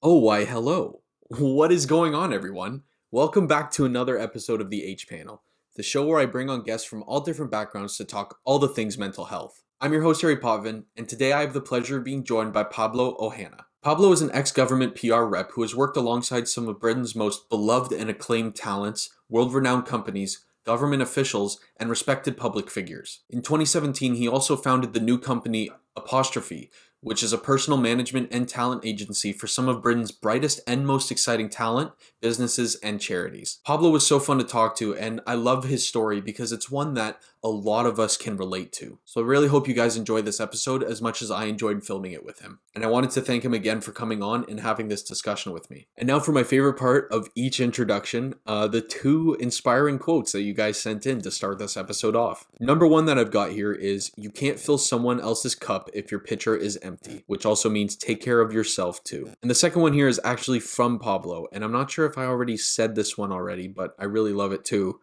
Oh, why, hello. What is going on, everyone? Welcome back to another episode of the H Panel, the show where I bring on guests from all different backgrounds to talk all the things mental health. I'm your host, Harry Potvin, and today I have the pleasure of being joined by Pablo Ohana. Pablo is an ex government PR rep who has worked alongside some of Britain's most beloved and acclaimed talents, world renowned companies, government officials, and respected public figures. In 2017, he also founded the new company Apostrophe, which is a personal management and talent agency for some of Britain's brightest and most exciting talent, businesses, and charities. Pablo was so fun to talk to, and I love his story because it's one that a lot of us can relate to. So I really hope you guys enjoyed this episode as much as I enjoyed filming it with him. And I wanted to thank him again for coming on and having this discussion with me. And now for my favorite part of each introduction, the two inspiring quotes that you guys sent in to start this episode off. Number one that I've got here is, "You can't fill someone else's cup if your pitcher is empty," which also means take care of yourself too. And the second one here is actually from Pablo, and I'm not sure if I already said this one already, but I really love it too.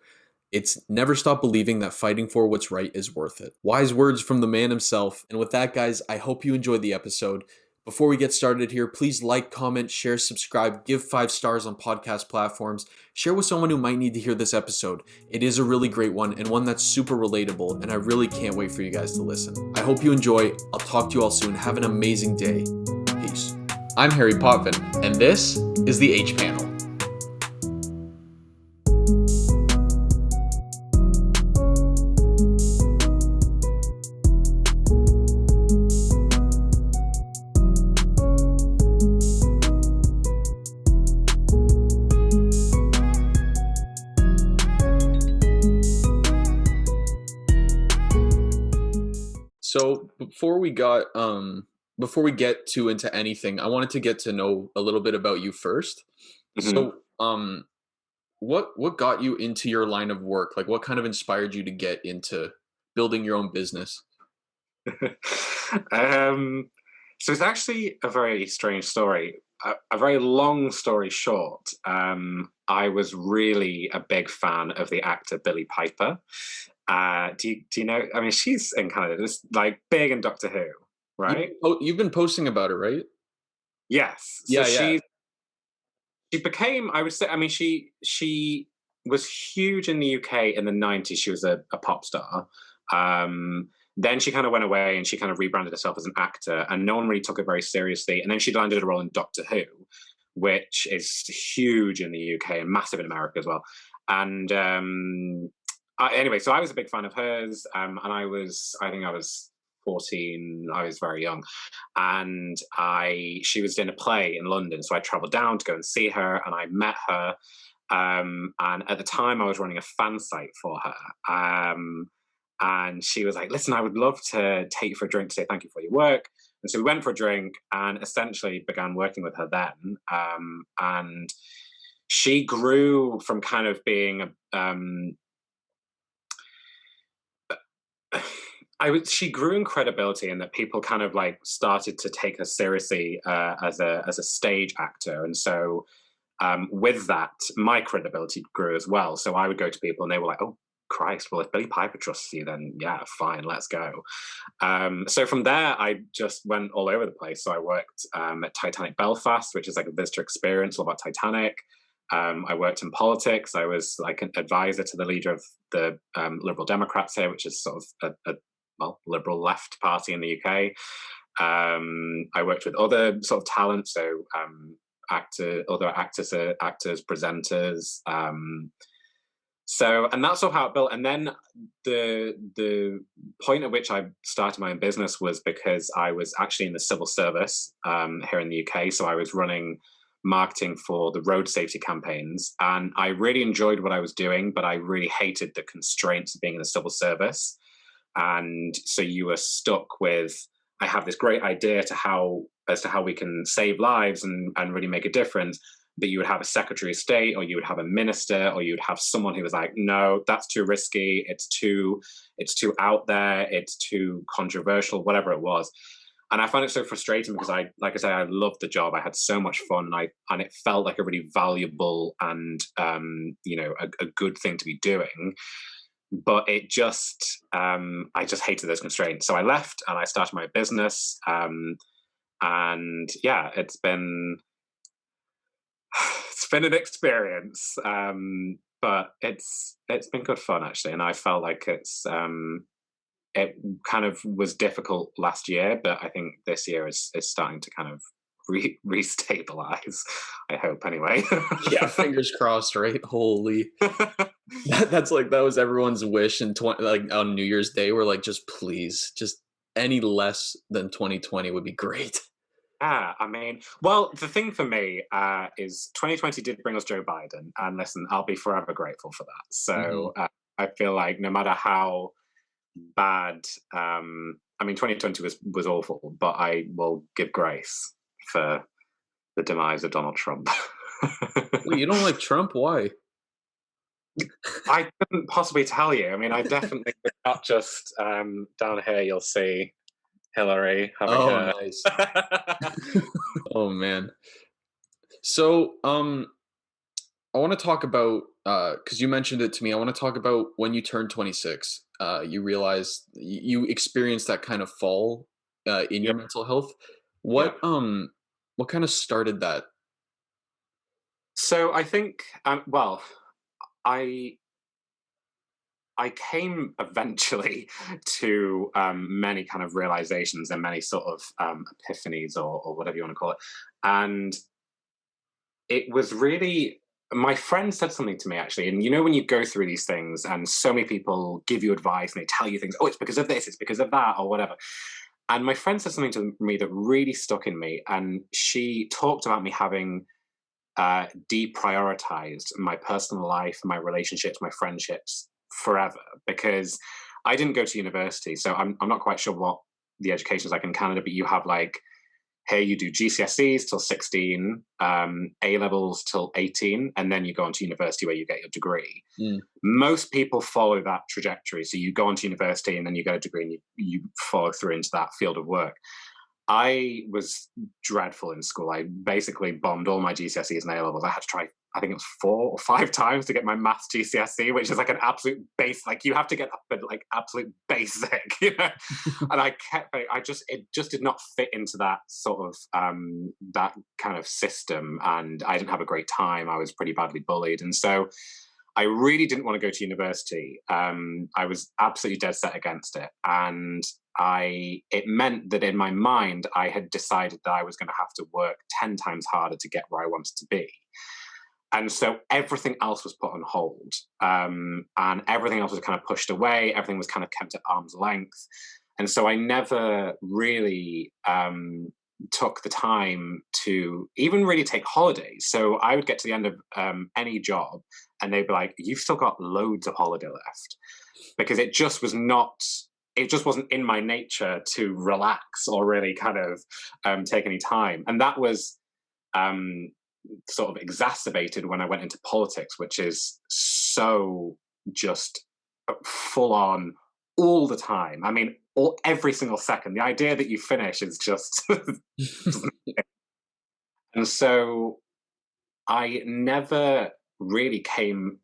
It's, "Never stop believing that fighting for what's right is worth it." Wise words from the man himself. And with that, guys, I hope you enjoyed the episode. Before we get started here, please like, comment, share, subscribe, give 5 stars on podcast platforms. Share with someone who might need to hear this episode. It is a really great one and one that's super relatable, and I really can't wait for you guys to listen. I hope you enjoy. I'll talk to you all soon. Have an amazing day. Peace. I'm Harry Potvin, and this is the H Panel. So before we get to into anything, I wanted to get to know a little bit about you first. hmm So what got you into your line of work? Like what kind of inspired you to get into building your own business? um, so it's actually a very strange story. A very long story short, I was really a big fan of the actor Billie Piper. Do you know? I mean, she's in Canada, just like big in Doctor Who, right? You've been posting about it, right? Yes. So Yeah, yeah. she became, I would say, I mean, she was huge in the UK in the 90s. She was a pop star. Then she kind of went away and she kind of rebranded herself as an actor, and no one really took her very seriously. And then she landed a role in Doctor Who, which is huge in the UK and massive in America as well. And anyway, so I was a big fan of hers, and I think I was 14. I was very young, and she was in a play in London, so I travelled down to go and see her, and I met her. And at the time, I was running a fan site for her. And she was like, "Listen, I would love to take you for a drink to say thank you for your work." And so we went for a drink and essentially began working with her then. And she grew from kind of being she grew in credibility, and that people kind of like started to take her seriously as a stage actor. And so with that, my credibility grew as well. So I would go to people and they were like, "Oh, Christ, well, if Billie Piper trusts you, then yeah, fine, let's go." So from there, I just went all over the place. So I worked at Titanic Belfast, which is like a visitor experience all about Titanic. I worked in politics. I was like an advisor to the leader of the Liberal Democrats here, which is sort of a liberal left party in the UK. I worked with other sort of talent, so other actors, presenters. And that's sort of how it built. And then the point at which I started my own business was because I was actually in the civil service here in the UK. So I was running marketing for the road safety campaigns, and I really enjoyed what I was doing, but I really hated the constraints of being in the civil service. And so you were stuck with, I have this great idea as to how we can save lives and really make a difference, but you would have a secretary of state, or you would have a minister, or you would have someone who was like, "No, that's too risky, it's too out there, it's too controversial," whatever it was. And I found it so frustrating because like I said, I loved the job. I had so much fun, and it felt like a really valuable and a good thing to be doing. But it just I just hated those constraints. So I left and I started my business. And yeah, it's been been an experience, but it's been good fun actually, and I felt like it kind of was difficult last year, but I think this year is starting to kind of restabilize. I hope anyway. Yeah, fingers crossed, right? Holy. That's like that was everyone's wish in 20 like on New Year's Day. We're like, just please, just any less than 2020 would be great. I mean, well, the thing for me is 2020 did bring us Joe Biden, and listen, I'll be forever grateful for that. Mhm. So I feel like no matter how bad, I mean, 2020 was awful, but I will give grace for the demise of Donald Trump. Wait, you don't like Trump? Why? I couldn't possibly tell you. I mean, I definitely not just down here. You'll see Hillary having Oh, her. nice. Oh man. So, I want to talk about because you mentioned it to me. I want to talk about when you turned 26. You realized you experienced that kind of fall in your Yep, mental health. yep. What kind of started that? So I think, well, I I came eventually to many kind of realizations and many sort of epiphanies or whatever you want to call it, and it was really my friend said something to me actually, and you know when you go through these things and so many people give you advice and they tell you things, oh, it's because of this, it's because of that, or whatever. And my friend said something to me that really stuck in me, and she talked about me having deprioritized my personal life, my relationships, my friendships forever because I didn't go to university. So I'm not quite sure what the education is like in Canada, but you have like, hey, you do GCSEs till 16, A levels till 18, and then you go on to university where you get your degree. Mm. Most people follow that trajectory. So you go on to university and then you get a degree and you follow through into that field of work. I was dreadful in school. I basically bombed all my GCSEs and A levels. I had to try, I think it was 4 or 5 times to get my maths GCSE, which is like an absolute base. Like you have to get that, like absolute basic, you know. And I kept, it just did not fit into that sort of that kind of system, and I didn't have a great time. I was pretty badly bullied, and so I really didn't want to go to university. I was absolutely dead set against it, and it meant that in my mind I had decided that I was going to have to work 10 times harder to get where I wanted to be. And so everything else was put on hold, and everything else was kind of pushed away. Everything was kind of kept at arm's length, and so I never really took the time to even really take holidays. So I would get to the end of any job, and they'd be like, "You've still got loads of holiday left," because it just was not. It just wasn't in my nature to relax or really kind of take any time, and that was um, sort of exacerbated when I went into politics, which is so just full on all the time. I mean, every single second. The idea that you finish is just. And so I never really came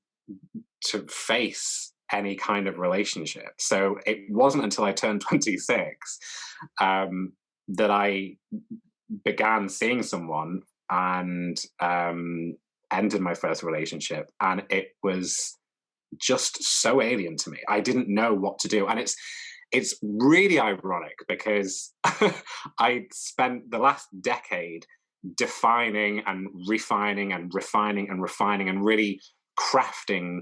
to face any kind of relationship. So it wasn't until I turned 26 that I began seeing someone and ended my first relationship. And it was just so alien to me. I didn't know what to do. And it's really ironic because I spent the last decade defining and refining and refining and refining and really crafting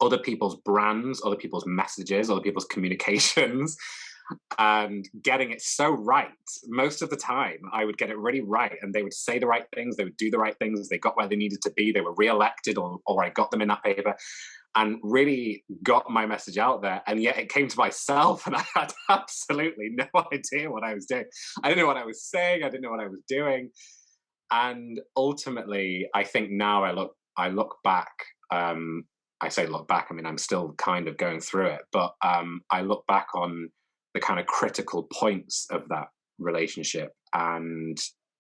other people's brands, other people's messages, other people's communications, and getting it so right. Most of the time, I would get it really right, and they would say the right things, they would do the right things, they got where they needed to be, they were re-elected, or I got them in that paper, and really got my message out there. And yet it came to myself, and I had absolutely no idea what I was doing. I didn't know what I was saying, I didn't know what I was doing. And ultimately, I think now I look back. I say look back. I mean, I'm still kind of going through it, but I look back on the kind of critical points of that relationship and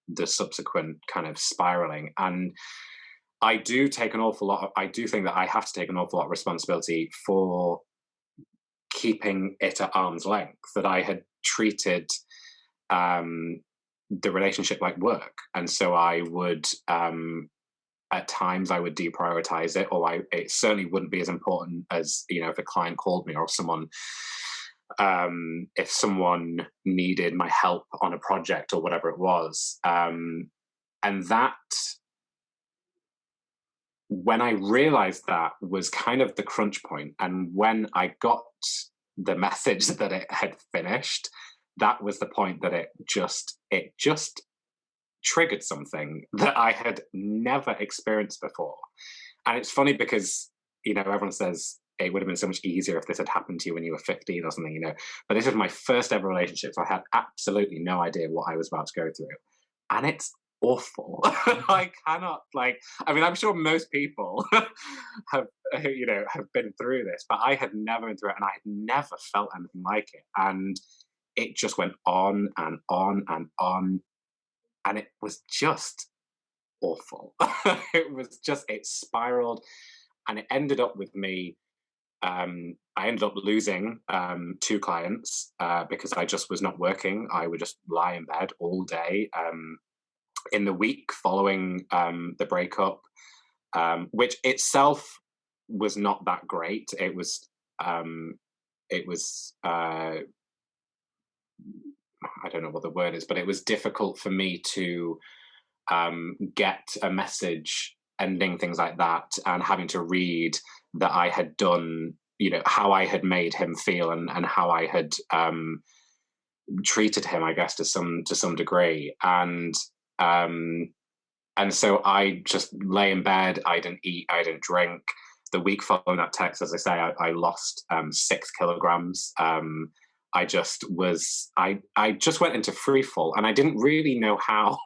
the subsequent kind of spiraling. And I do take an awful lot. I do think that I have to take an awful lot of responsibility for keeping it at arm's length. That I had treated the relationship like work, and so I would at times I would deprioritize it, or it certainly wouldn't be as important as, you know, if a client called me, or if someone needed my help on a project or whatever it was. And that, when I realized that, was kind of the crunch point. And when I got the message that it had finished, that was the point that it just triggered something that I had never experienced before. And it's funny because, you know, everyone says it would have been so much easier if this had happened to you when you were 15 or something, you know. But this was my first ever relationship, so I had absolutely no idea what I was about to go through. And it's awful. I cannot, like, I mean, I'm sure most people have, you know, have been through this, but I had never been through it, and I had never felt anything like it. And it just went on and on and on. And it was just awful. It spiraled, and it ended up with me. I ended up losing 2 clients because I just was not working. I would just lie in bed all day. In the week following the breakup, which itself was not that great. It was I don't know what the word is, but it was difficult for me to get a message ending things like that, and having to read that I had done, you know, how I had made him feel, and how I had treated him, I guess, to some degree. And so I just lay in bed. I didn't eat. I didn't drink. The week following that text, as I say, I lost 6 kilograms. I just went into free fall, and I didn't really know how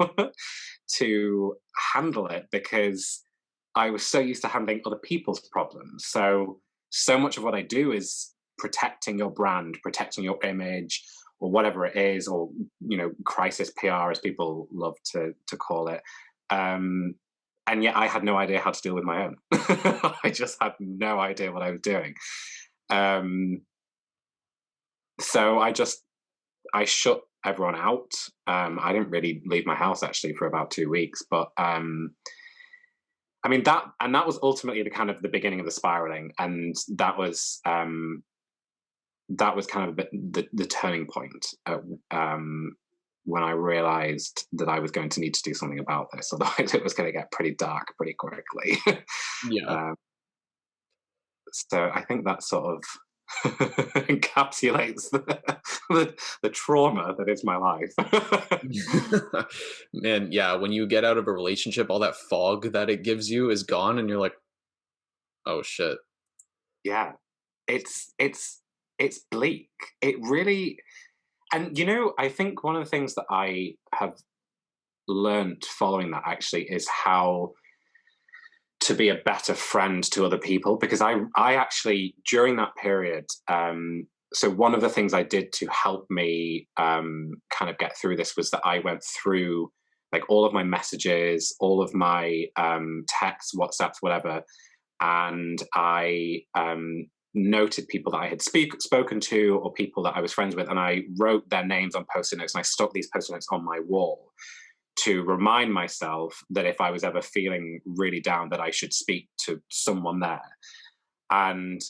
to handle it, because I was so used to handling other people's problems. So much of what I do is protecting your brand, protecting your image, or whatever it is, or, you know, crisis PR, as people love to call it. And yet I had no idea how to deal with my own. I just had no idea what I was doing. So I shut everyone out. I didn't really leave my house actually for about 2 weeks, but I mean, that was ultimately the beginning of the spiraling, and that was kind of the turning point, when I realized that I was going to need to do something about this, otherwise it was going to get pretty dark pretty quickly. Yeah. So I think that sort of encapsulates the trauma that is my life. Man, yeah, when you get out of a relationship, all that fog that it gives you is gone, and you're like, "Oh shit." Yeah, it's bleak. It really, and you know, I think one of the things that I have learned following that actually is how to be a better friend to other people, because I actually, during that period, so one of the things I did to help me kind of get through this was that I went through, like, all of my messages, all of my texts, WhatsApps, whatever, and I noted people that I had spoken to, or people that I was friends with, and I wrote their names on post-it notes, and I stuck these post-it notes on my wall to remind myself that if I was ever feeling really down, that I should speak to someone there. And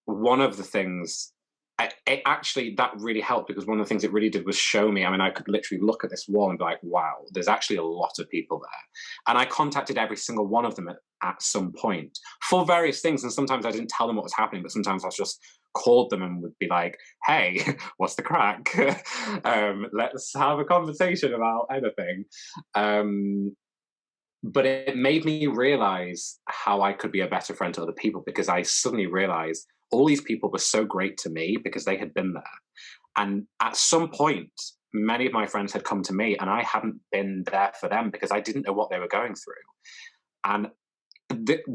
one of the things, it actually, that really helped, because one of the things it really did was show me, I mean, I could literally look at this wall and be like, wow, there's actually a lot of people there. And I contacted every single one of them at some point for various things. And sometimes I didn't tell them what was happening, but sometimes I just called them and would be like, hey, what's the crack? Let's have a conversation about anything. But it made me realize how I could be a better friend to other people, because I suddenly realized all these people were so great to me because they had been there. And at some point, many of my friends had come to me, and I hadn't been there for them because I didn't know what they were going through. And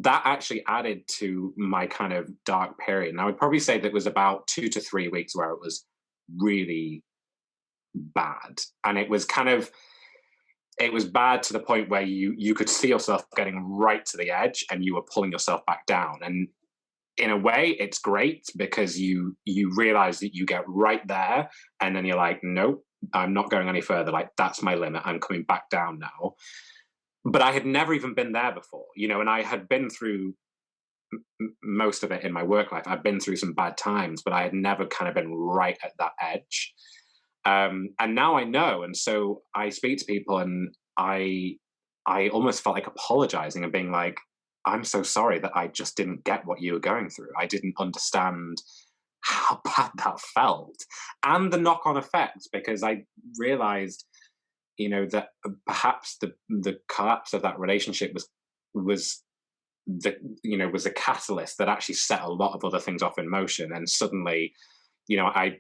that actually added to my kind of dark period. And I would probably say that it was about 2 to 3 weeks where it was really bad. And it was bad to the point where you could see yourself getting right to the edge, and you were pulling yourself back down. And in a way, it's great, because you realize that you get right there, and then you're like, nope, I'm not going any further. Like, that's my limit. I'm coming back down now. but I had never even been there before, you know, and I had been through most of it in my work life. I've been through some bad times, but I had never kind of been right at that edge. And now I know, and so I speak to people, and I almost felt like apologizing and being like, "I'm so sorry that I just didn't get what you were going through. I didn't understand how bad that felt, and the knock-on effects." Because I realized, you know, that perhaps the collapse of that relationship was the was a catalyst that actually set a lot of other things off in motion. And suddenly, you know, I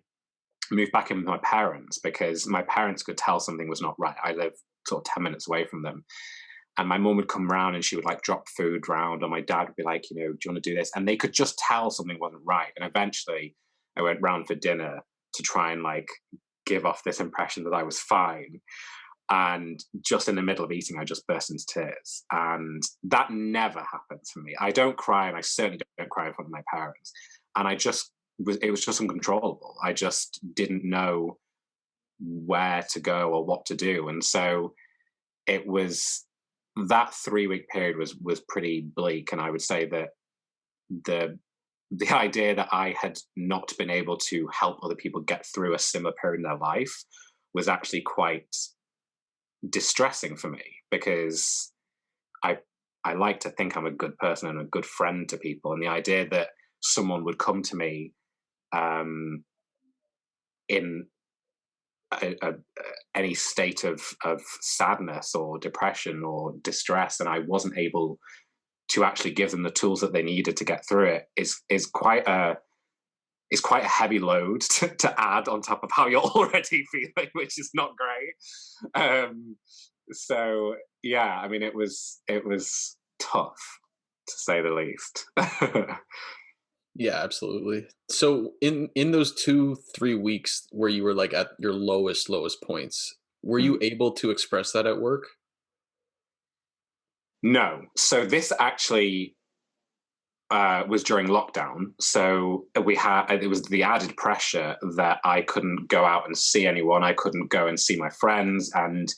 moved back in with my parents because my parents could tell something was not right. I live sort of 10 minutes away from them. And my mum would come round and she would like drop food round, or my dad would be like, you know, do you want to do this? And they could just tell something wasn't right. And eventually I went round for dinner to try and like give off this impression that I was fine. And just in the middle of eating, I just burst into tears. And that never happens for me. I don't cry, and I certainly don't cry in front of my parents. And it was just uncontrollable. I just didn't know where to go or what to do. And so it was that 3 week period was pretty bleak. And I would say that the the idea that I had not been able to help other people get through a similar period in their life was actually quite distressing for me, because I I like to think I'm a good person and a good friend to people, and the idea that someone would come to me um, in any state of sadness or depression or distress, and I wasn't able to actually give them the tools that they needed to get through it is quite a heavy load to add on top of how you're already feeling, which is not great. So yeah, I mean, it was tough, to say the least. Yeah, absolutely. So in those 2, 3 weeks where you were like at your lowest points, were you Mm. able to express that at work? No, so this actually was during lockdown. So it was the added pressure that I couldn't go out and see anyone. I couldn't go and see my friends. And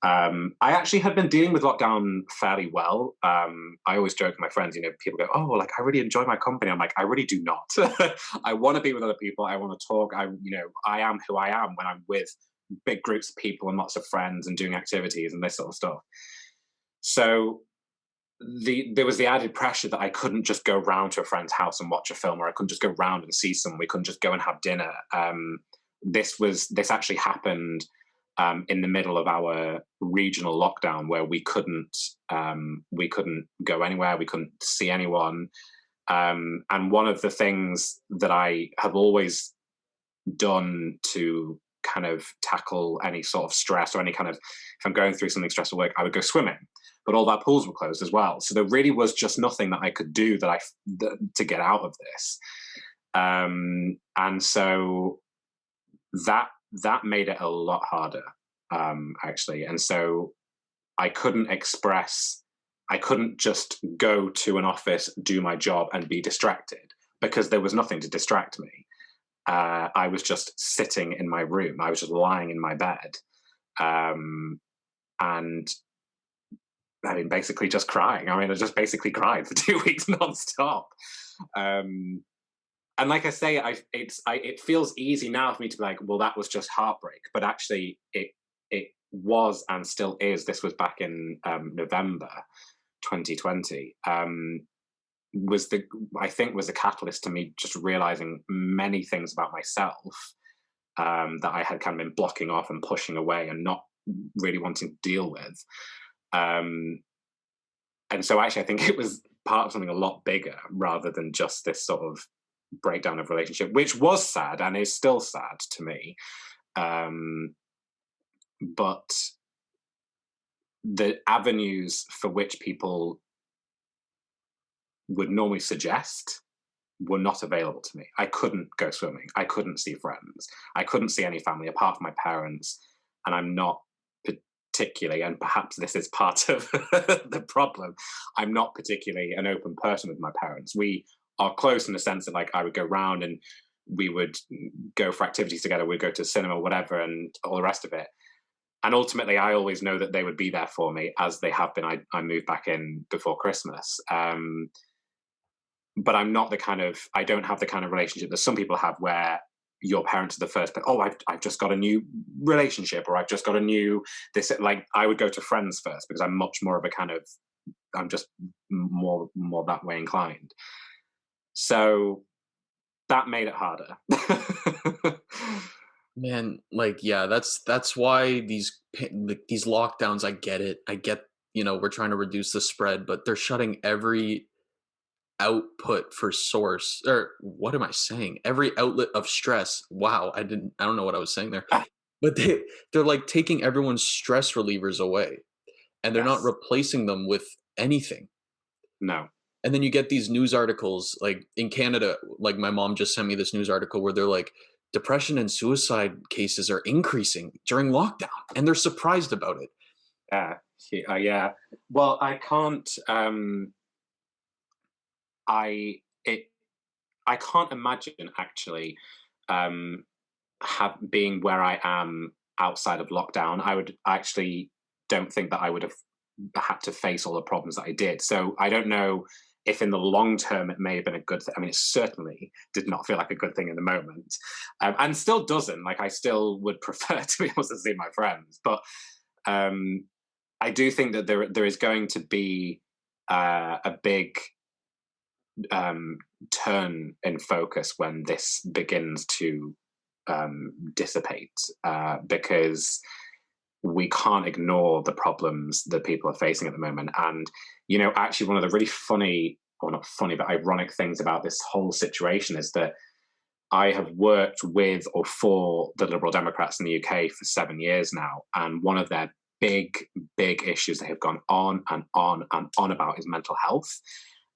I actually had been dealing with lockdown fairly well. I always joke with my friends, you know, people go, "Oh, like I really enjoy my company." I'm like, I really do not. I want to be with other people. I want to talk. I am who I am when I'm with big groups of people and lots of friends and doing activities and this sort of stuff. So there was the added pressure that I couldn't just go round to a friend's house and watch a film, or I couldn't just go round and see someone. We couldn't just go and have dinner. This actually happened in the middle of our regional lockdown, where we couldn't go anywhere, we couldn't see anyone. And one of the things that I have always done to kind of tackle any sort of stress, or any kind of, if I'm going through something stressful at work, I would go swimming. But all our pools were closed as well, so there really was just nothing that I could do to get out of this. And so that made it a lot harder, actually. And so I couldn't express. I couldn't just go to an office, do my job, and be distracted, because there was nothing to distract me. I was just sitting in my room. I was just lying in my bed, and I mean, basically just crying. I mean, I just basically cried for 2 weeks nonstop. Um, and like I say, it feels easy now for me to be like, well, that was just heartbreak. But actually, it was and still is. This was back in November 2020. Was the I think was a catalyst to me just realizing many things about myself, that I had kind of been blocking off and pushing away and not really wanting to deal with. Um, and so actually, I think it was part of something a lot bigger, rather than just this sort of breakdown of relationship, which was sad and is still sad to me. Um, but the avenues for which people would normally suggest were not available to me. I couldn't go swimming. I couldn't see friends. I couldn't see any family apart from my parents. And I'm not particularly, and perhaps this is part of the problem, I'm not particularly an open person with my parents. We are close in the sense that, like, I would go round and we would go for activities together. We'd go to cinema, whatever, and all the rest of it. And ultimately, I always know that they would be there for me, as they have been. I moved back in before Christmas. But I'm not the kind of, I don't have the kind of relationship that some people have where your parents are the first, oh, I've just got a new relationship, or I've just got a new, this, like, I would go to friends first because I'm much more of a kind of, I'm just more that way inclined. So that made it harder. Man, like, yeah, that's why like, these lockdowns, I get it. I get, we're trying to reduce the spread, but they're shutting every output for source, or what am I saying? Every outlet of stress. Wow, I don't know what I was saying there. But they're like taking everyone's stress relievers away, and they're not Yes. replacing them with anything. No. And then you get these news articles like in Canada, like my mom just sent me this news article where they're like, depression and suicide cases are increasing during lockdown, and they're surprised about it. Yeah. Yeah. Well, I can't. I it. I can't imagine actually um, have being where I am outside of lockdown. I would actually don't think that I would have had to face all the problems that I did. So I don't know if in the long term it may have been a good thing. I mean, it certainly did not feel like a good thing in the moment, and still doesn't. Like, I still would prefer to be able to see my friends, but um, I do think that there is going to be a big um, turn in focus when this begins to dissipate, because we can't ignore the problems that people are facing at the moment. And, actually, one of the really funny, or not funny, but ironic things about this whole situation is that I have worked with or for the Liberal Democrats in the UK for 7 years now. And one of their big issues they have gone on and on and on about is mental health.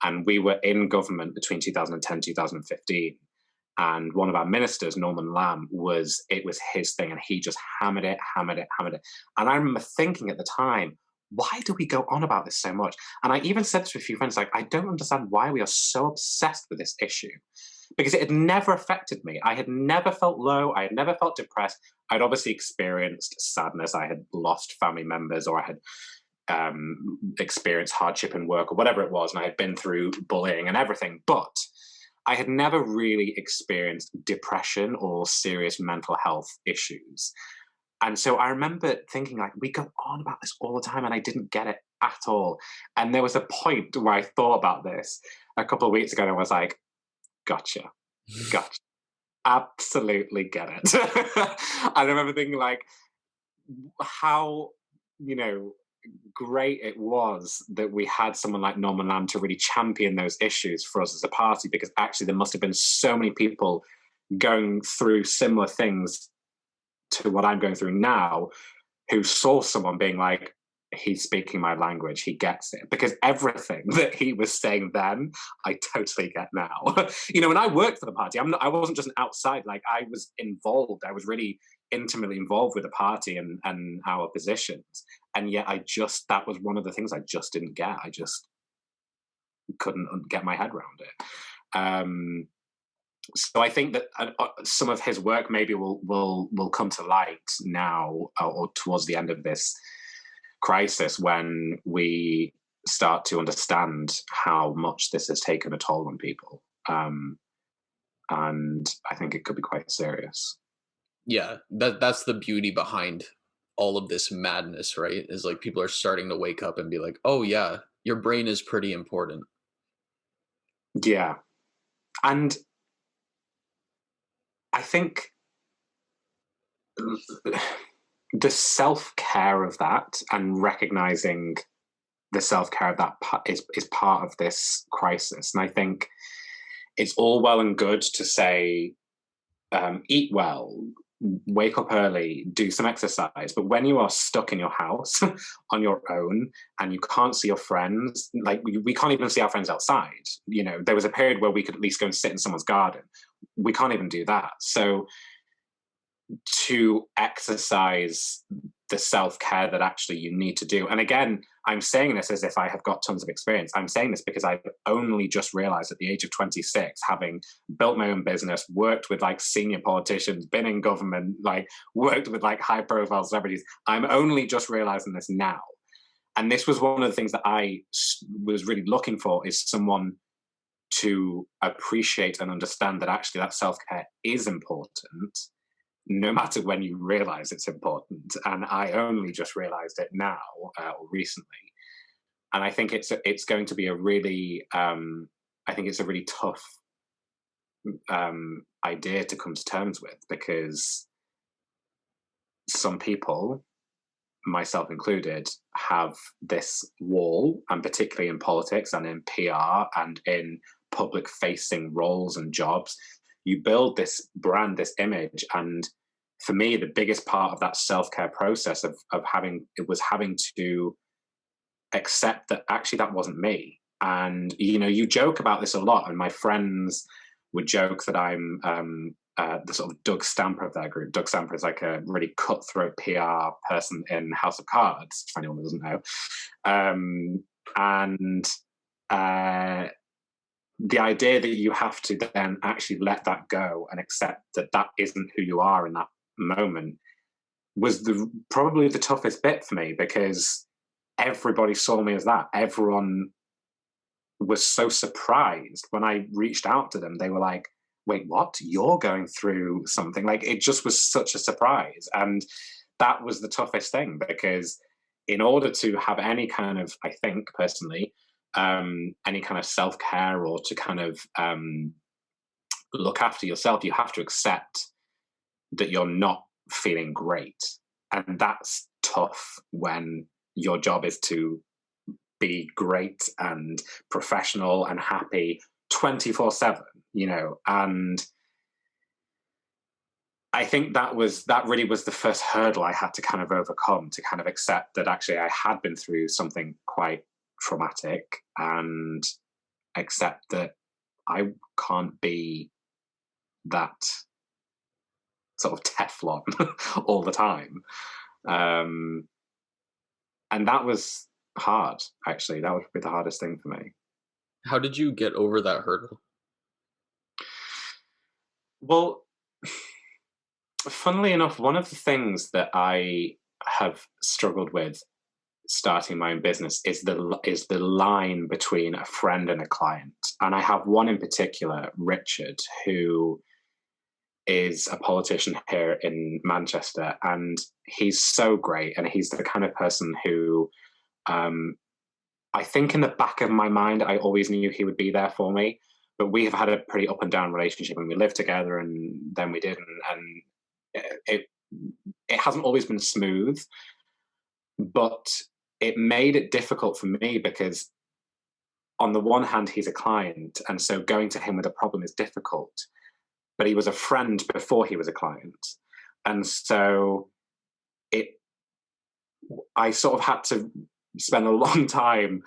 And we were in government between 2010 2015, and one of our ministers, Norman Lamb, it was his thing, and he just hammered it, hammered it, hammered it. And I remember thinking at the time, why do we go on about this so much? And I even said to a few friends, like, I don't understand why we are so obsessed with this issue, because it had never affected me. I had never felt low. I had never felt depressed. I'd obviously experienced sadness. I had lost family members, or I had experienced hardship in work, or whatever it was, and I had been through bullying and everything. But I had never really experienced depression or serious mental health issues. And so I remember thinking, like, we go on about this all the time, and I didn't get it at all. And there was a point where I thought about this a couple of weeks ago, and I was like, gotcha, gotcha. Absolutely get it. I remember thinking, like, how, you know, great it was that we had someone like Norman Lamb to really champion those issues for us as a party, because actually there must have been so many people going through similar things to what I'm going through now, who saw someone being like, he's speaking my language, he gets it. Because everything that he was saying then, I totally get now. And I worked for the party. I wasn't just an outside, like, I was involved. I was really intimately involved with the party and our positions. And yet that was one of the things I just didn't get. I just couldn't get my head around it. So I think that some of his work maybe will come to light now, or towards the end of this crisis, when we start to understand how much this has taken a toll on people. And I think it could be quite serious. Yeah, that's the beauty behind all of this madness, right? Is like people are starting to wake up and be like, "Oh yeah, your brain is pretty important." Yeah. And I think the self-care of that, and recognizing the self-care of that is part of this crisis. And I think it's all well and good to say, eat well, wake up early, do some exercise. But when you are stuck in your house on your own, and you can't see your friends, like we can't even see our friends outside. There was a period where we could at least go and sit in someone's garden. We can't even do that. So to exercise the self-care that actually you need to do. And again, I'm saying this as if I have got tons of experience. I'm saying this because I've only just realized at the age of 26, having built my own business, worked with like senior politicians, been in government, like worked with like high profile celebrities, I'm only just realizing this now. And this was one of the things that I was really looking for, is someone to appreciate and understand that actually that self-care is important, no matter when you realize it's important. And I only just realized it now, or recently. And I think it's going to be a really, I think it's a really tough idea to come to terms with, because some people, myself included, have this wall, and particularly in politics and in PR and in public facing roles and jobs, you build this brand, this image. And for me, the biggest part of that self-care process of having to accept that actually that wasn't me. And you joke about this a lot, and my friends would joke that I'm the sort of Doug Stamper of their group. Doug Stamper is like a really cutthroat PR person in House of Cards, for anyone who doesn't know. And the idea that you have to then actually let that go and accept that that isn't who you are in that moment was probably the toughest bit for me, because everybody saw me as that. Everyone was so surprised when I reached out to them. They were like, wait, what? You're going through something? Like, it just was such a surprise. And that was the toughest thing, because in order to have any kind of, I think personally, any kind of self-care, or to kind of look after yourself, you have to accept that you're not feeling great. And that's tough when your job is to be great and professional and happy 24/7, and I think that really was the first hurdle I had to kind of overcome, to kind of accept that actually I had been through something quite traumatic, and accept that I can't be that sort of Teflon all the time. And that was hard, actually. That would be the hardest thing for me. How did you get over that hurdle? Well, funnily enough, one of the things that I have struggled with starting my own business is the line between a friend and a client. And I have one in particular, Richard, who is a politician here in Manchester, and he's so great. And he's the kind of person who, I think in the back of my mind, I always knew he would be there for me. But we have had a pretty up and down relationship, and we lived together, and then we didn't. And it hasn't always been smooth, but it made it difficult for me, because on the one hand, he's a client, and so going to him with a problem is difficult. But he was a friend before he was a client. And so I sort of had to spend a long time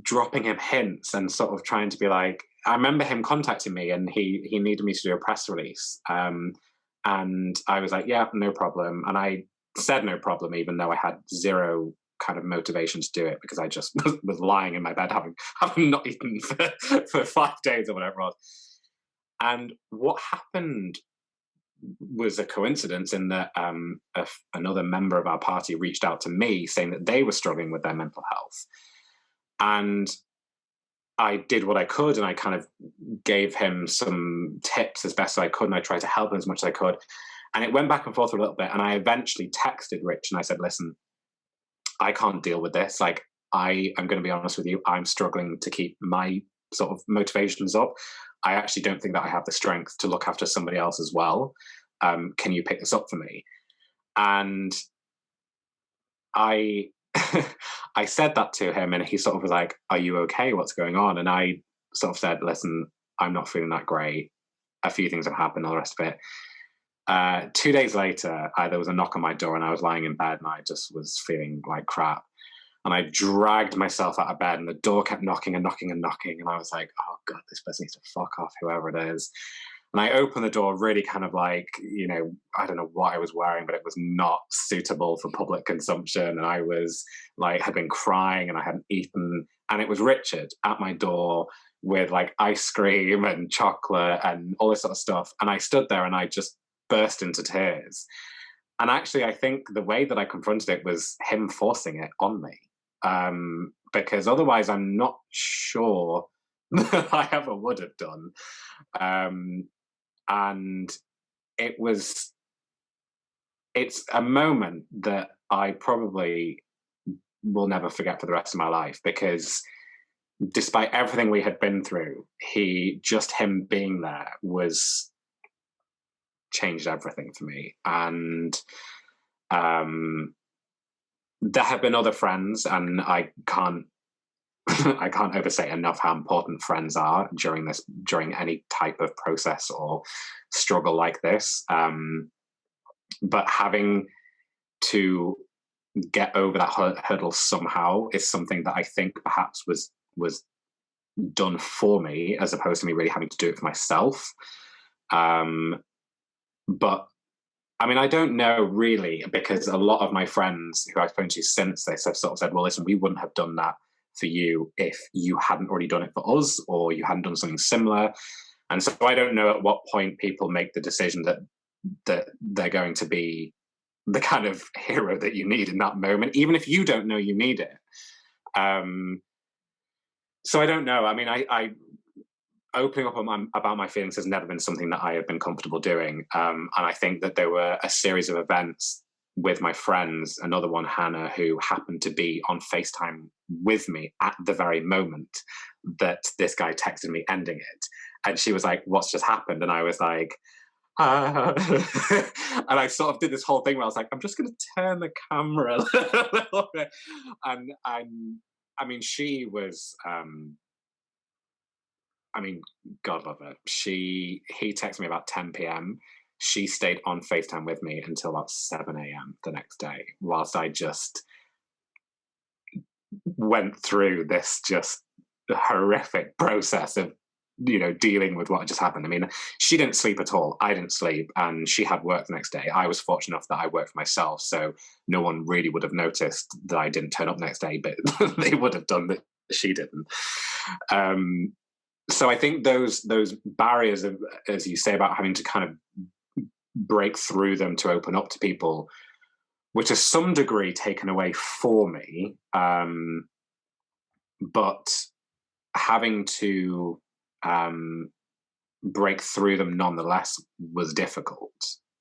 dropping him hints and sort of trying to be like, I remember him contacting me, and he needed me to do a press release. And I was like, yeah, no problem. And I said no problem, even though I had zero kind of motivation to do it, because I just was lying in my bed, having not eaten for 5 days or whatever it was. And what happened was a coincidence, in that another member of our party reached out to me saying that they were struggling with their mental health. And I did what I could, and I kind of gave him some tips as best as I could, and I tried to help him as much as I could. And it went back and forth a little bit, and I eventually texted Rich and I said, listen, I can't deal with this. Like, I am going to be honest with you, I'm struggling to keep my sort of motivations up. I actually don't think that I have the strength to look after somebody else as well. Can you pick this up for me? And I I said that to him, and he sort of was like, are you okay? What's going on? And I sort of said, listen, I'm not feeling that great. A few things have happened, all the rest of it. 2 days later, there was a knock on my door, and I was lying in bed, and I just was feeling like crap. And I dragged myself out of bed, and the door kept knocking and knocking and knocking. And I was like, oh God, this person needs to fuck off, whoever it is. And I opened the door really kind of like, I don't know what I was wearing, but it was not suitable for public consumption. And I was like, had been crying and I hadn't eaten. And it was Richard at my door with like ice cream and chocolate and all this sort of stuff. And I stood there and I just burst into tears. And actually, I think the way that I confronted it was him forcing it on me. Because otherwise, I'm not sure that I ever would have done. And it's a moment that I probably will never forget for the rest of my life, because despite everything we had been through, him being there was changed everything for me. And there have been other friends, and I can't I can't overstate enough how important friends are during any type of process or struggle like this. But having to get over that hurdle somehow is something that I think perhaps was done for me, as opposed to me really having to do it for myself. But I mean, I don't know really, because a lot of my friends who I've spoken to since this have sort of said, well, listen, we wouldn't have done that for you if you hadn't already done it for us, or you hadn't done something similar. And so I don't know at what point people make the decision that they're going to be the kind of hero that you need in that moment, even if you don't know you need it. So I don't know. I mean, I opening up about my feelings has never been something that I have been comfortable doing. And I think that there were a series of events with my friends, another one, Hannah, who happened to be on FaceTime with me at the very moment that this guy texted me ending it. And she was like, what's just happened? And I was like, and I sort of did this whole thing where I was like, I'm just going to turn the camera a little bit. And I mean, she was, God love her. He texted me about 10 p.m. She stayed on FaceTime with me until about 7 a.m. the next day, whilst I just went through this just horrific process of, dealing with what just happened. I mean, she didn't sleep at all. I didn't sleep, and she had work the next day. I was fortunate enough that I worked for myself, so no one really would have noticed that I didn't turn up the next day, but they would have done that she didn't. So I think those barriers, of, as you say, about having to kind of break through them to open up to people, were to some degree taken away for me. But having to break through them nonetheless was difficult.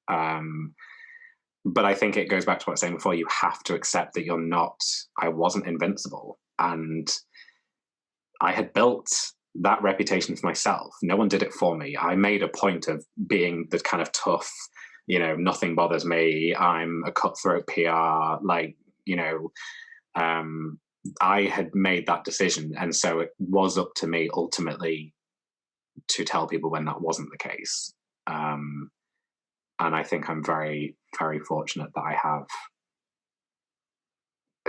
But I think it goes back to what I was saying before. You have to accept that I wasn't invincible. And I had built that reputation for myself. No one did it for me. I made a point of being the kind of tough, nothing bothers me, I'm a cutthroat PR, I had made that decision. And so it was up to me ultimately to tell people when that wasn't the case. And I think I'm very, very fortunate that I have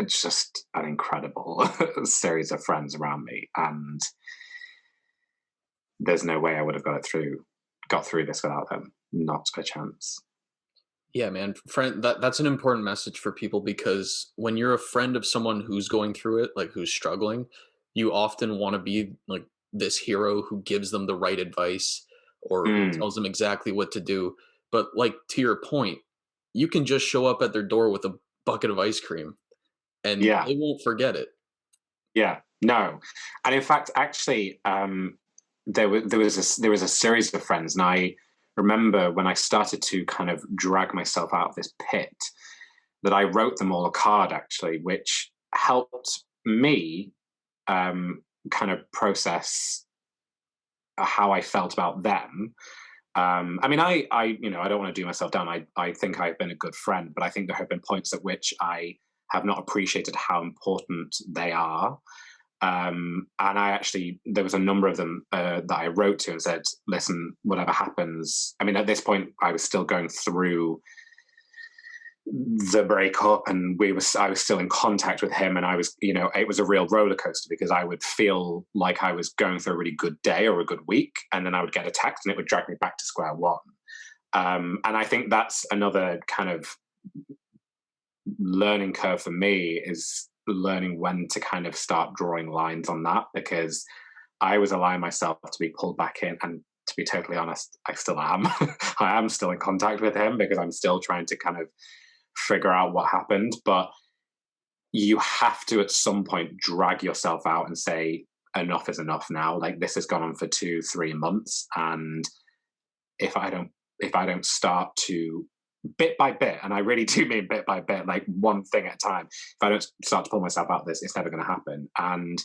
just an incredible series of friends around me. And there's no way I would have got through this without them. Not a chance. Yeah, man, friend, that's an important message for people, because when you're a friend of someone who's going through it, like who's struggling, you often want to be like this hero who gives them the right advice or who tells them exactly what to do. But like, to your point, you can just show up at their door with a bucket of ice cream and they won't forget it. Yeah, no. And in fact, actually, there was a series of friends, and I remember when I started to kind of drag myself out of this pit, that I wrote them all a card, actually, which helped me kind of process how I felt about them. I mean, I don't want to do myself down. I think I've been a good friend, but I think there have been points at which I have not appreciated how important they are. And there was a number of them that I wrote to and said, listen, whatever happens. I mean, at this point, I was still going through the breakup, and I was still in contact with him, and I was, it was a real roller coaster because I would feel like I was going through a really good day or a good week, and then I would get a text and it would drag me back to square one. And I think that's another kind of learning curve for me, is learning when to kind of start drawing lines on that, because I was allowing myself to be pulled back in. And to be totally honest, I still am. I am still in contact with him because I'm still trying to kind of figure out what happened. But you have to at some point drag yourself out and say, enough is enough now. Like, this has gone on for 2-3 months. And if I don't start to, bit by bit, and I really do mean bit by bit, like one thing at a time, if I don't start to pull myself out of this, it's never going to happen. And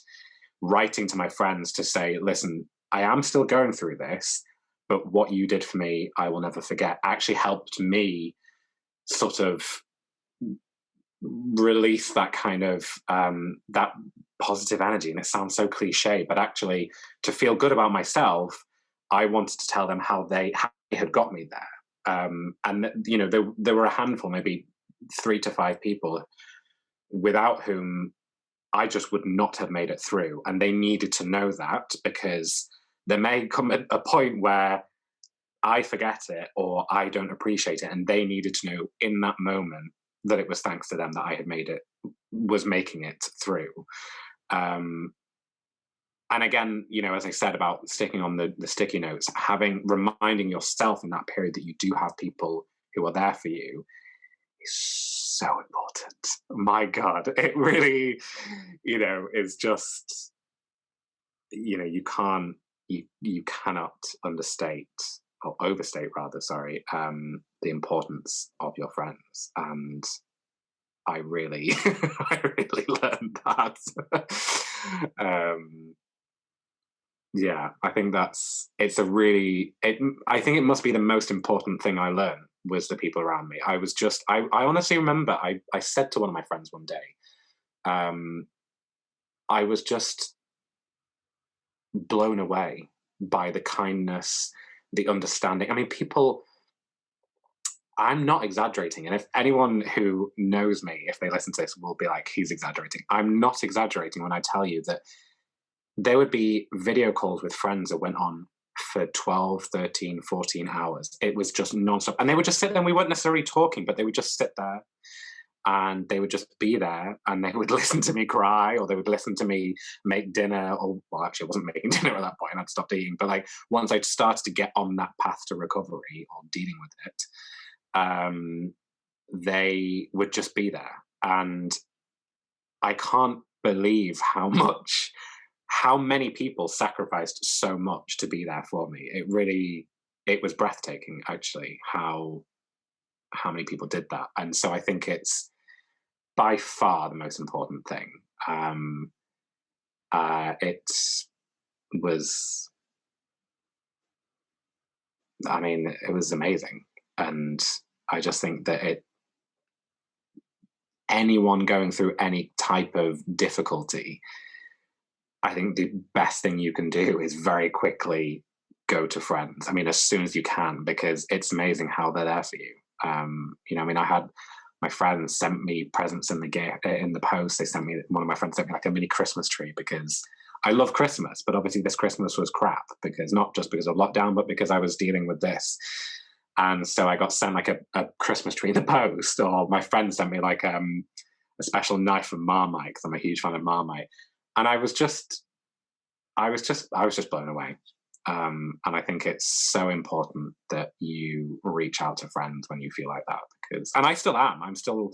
writing to my friends to say, listen, I am still going through this, but what you did for me, I will never forget, actually helped me sort of release that kind of that positive energy. And it sounds so cliche, but actually to feel good about myself, I wanted to tell them how they had got me there. And there were a handful, maybe 3 to 5 people without whom I just would not have made it through. And they needed to know that, because there may come a point where I forget it or I don't appreciate it. And they needed to know in that moment that it was thanks to them that I had was making it through. And again, as I said about sticking on the sticky notes, reminding yourself in that period that you do have people who are there for you is so important. My God, it really, is just, you cannot understate, or overstate rather, sorry, the importance of your friends. And I really, I really learned that. Yeah, I think I think it must be the most important thing I learned was the people around me. I honestly remember I said to one of my friends one day, I was just blown away by the kindness, the understanding. I mean, people, I'm not exaggerating. And if anyone who knows me, if they listen to this, will be like, he's exaggerating. I'm not exaggerating when I tell you that there would be video calls with friends that went on for 12, 13, 14 hours. It was just nonstop. And they would just sit there, and we weren't necessarily talking, but they would just sit there and they would just be there, and they would listen to me cry, or they would listen to me make dinner, or, well, actually I wasn't making dinner at that point, I'd stopped eating. But like, once I'd started to get on that path to recovery or dealing with it, they would just be there. And I can't believe how many people sacrificed so much to be there for me. It was breathtaking, actually, how many people did that. And so I think it's by far the most important thing. It was, it was amazing. And I just think that anyone going through any type of difficulty, I think the best thing you can do is very quickly go to friends. As soon as you can, because it's amazing how they're there for you. I had my friends sent me presents in the post. One of my friends sent me like a mini Christmas tree, because I love Christmas, but obviously this Christmas was crap, because not just because of lockdown, but because I was dealing with this. And so I got sent like a Christmas tree in the post, or my friend sent me like a special knife from Marmite, because I'm a huge fan of Marmite. And I was just blown away. And I think it's so important that you reach out to friends when you feel like that, and I still am. I'm still,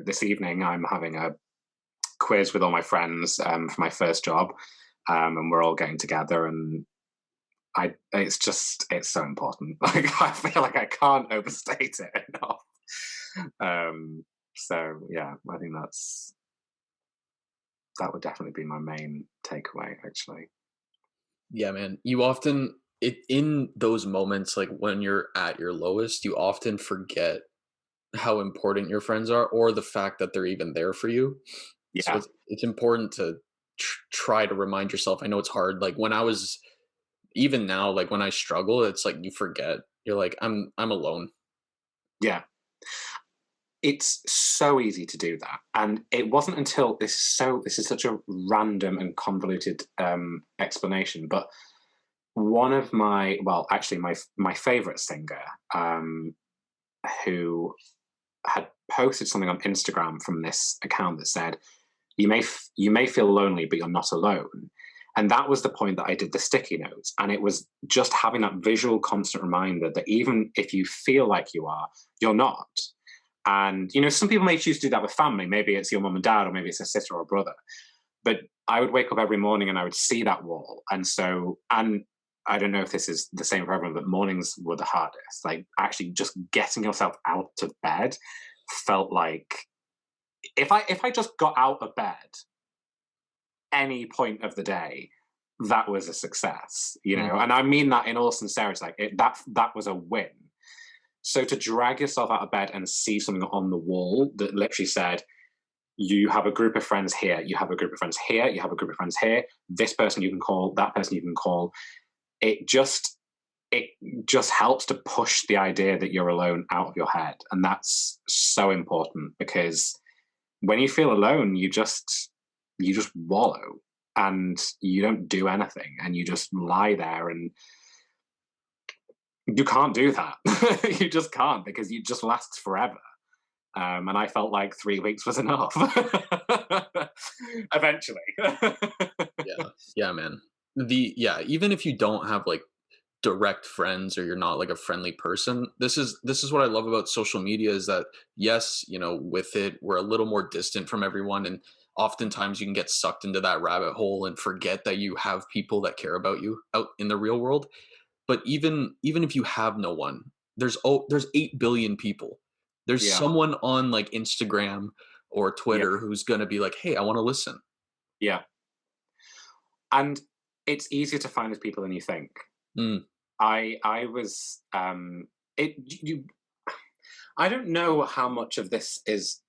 this evening I'm having a quiz with all my friends for my first job, and we're all getting together, and it's so important. Like, I feel like I can't overstate it enough. So yeah, I think that would definitely be my main takeaway, actually. Yeah, man. You often in those moments, like when you're at your lowest, you often forget how important your friends are, or the fact that they're even there for you. So Yeah. it's important to try to remind yourself. I know it's hard. Like when I was, even now, like when I struggle, it's like you forget. You're like, I'm alone. Yeah. it's so easy to do that, and it wasn't until this is such a random and convoluted explanation, but one of my well, actually my favorite singer, um, who had posted something on Instagram from this account that said, you may feel lonely, but you're not alone." And that was the point that I did the sticky notes, and it was just having that visual, constant reminder that even if you feel like you are, you're not. And some people may choose to do that with family. Maybe it's your mum and dad, or maybe it's a sister or a brother. But I would wake up every morning and I would see that wall, and I don't know if this is the same for everyone, but mornings were the hardest. Like actually just getting yourself out of bed felt like if I just got out of bed any point of the day, that was a success, Mm. and I mean that in all sincerity. Like that was a win. So to drag yourself out of bed and see something on the wall that literally said, you have a group of friends here, you have a group of friends here, you have a group of friends here, this person you can call, that person you can call, it just helps to push the idea that you're alone out of your head. And that's so important, because when you feel alone, you just wallow and you don't do anything, and you just lie there, and you can't do that. You just can't, because it just lasts forever. And I felt like 3 weeks was enough. Eventually. Yeah. Yeah, man. Even if you don't have like direct friends, or you're not like a friendly person, this is what I love about social media, is that yes, with it we're a little more distant from everyone, and oftentimes you can get sucked into that rabbit hole and forget that you have people that care about you out in the real world. But even if you have no one, there's 8 billion people. There's Yeah, someone on like Instagram or yeah, Twitter who's going to be like, "Hey, I want to listen." yeah. And it's easier to find those people than you think. Mm, I was it you I don't know how much of this is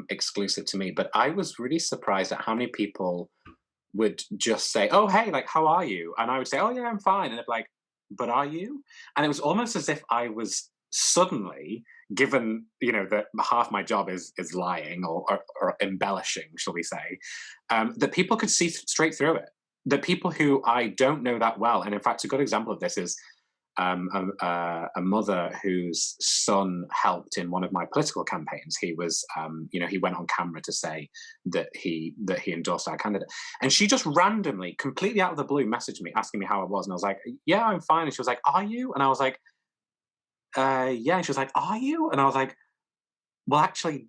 exclusive to me, but I was really surprised at how many people would just say, "Oh, hey, like, how are you?" And I would say, "Oh, yeah, I'm fine." And they'd be like, "But are you?" And it was almost as if I was suddenly given, that half my job is lying, or embellishing, shall we say, that people could see straight through it. That people who I don't know that well, and in fact, a good example of this is a mother whose son helped in one of my political campaigns. He was, he went on camera to say that he endorsed our candidate, and she just randomly, completely out of the blue, messaged me asking me how I was, and I was like, "Yeah, I'm fine." And she was like, "Are you?" And I was like, "Yeah." And she was like, "Are you?" And I was like, "Well, actually,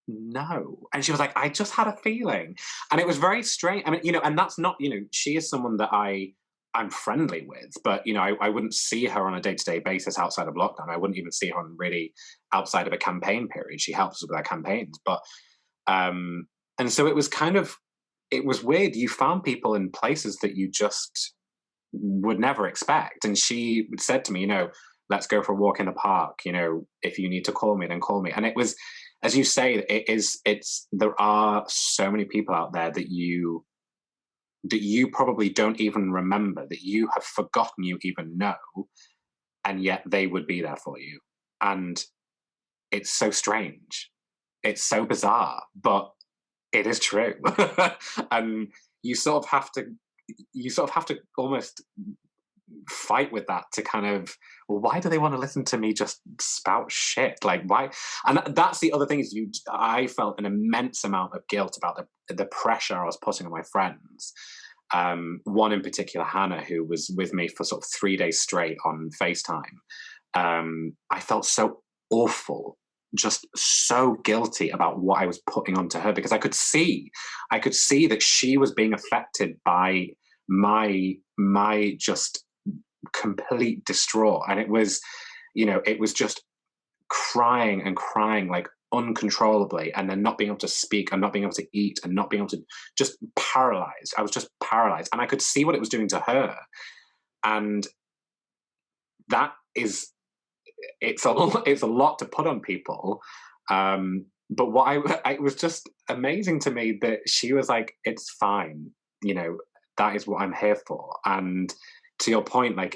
no." And she was like, "I just had a feeling," and it was very strange. I mean, and that's not, she is someone that I'm friendly with, but I wouldn't see her on a day-to-day basis outside of lockdown. I wouldn't even see her on really outside of a campaign period. She helps us with our campaigns, but and so it was weird. You found people in places that you just would never expect. And she said to me, "Let's go for a walk in the park. If you need to call me, then call me." And it was, as you say, there are so many people out there that you probably don't even remember, that you have forgotten you even know, and yet they would be there for you. And it's so strange. It's so bizarre, but it is true. And you sort of have to almost fight with that to kind of, well, why do they want to listen to me just spout shit? Like, why? And that's the other thing, is I felt an immense amount of guilt about the pressure I was putting on my friends. One in particular, Hannah, who was with me for sort of 3 days straight on FaceTime. I felt so awful, just so guilty about what I was putting onto her, because I could see that she was being affected by my just complete distraught. And it was just crying and crying, like, uncontrollably, and then not being able to speak, and not being able to eat, and not being able to, just paralyzed. I was just paralyzed, and I could see what it was doing to her. And that is, it's a lot to put on people. But it was just amazing to me that she was like, "It's fine, that is what I'm here for." And to your point, like,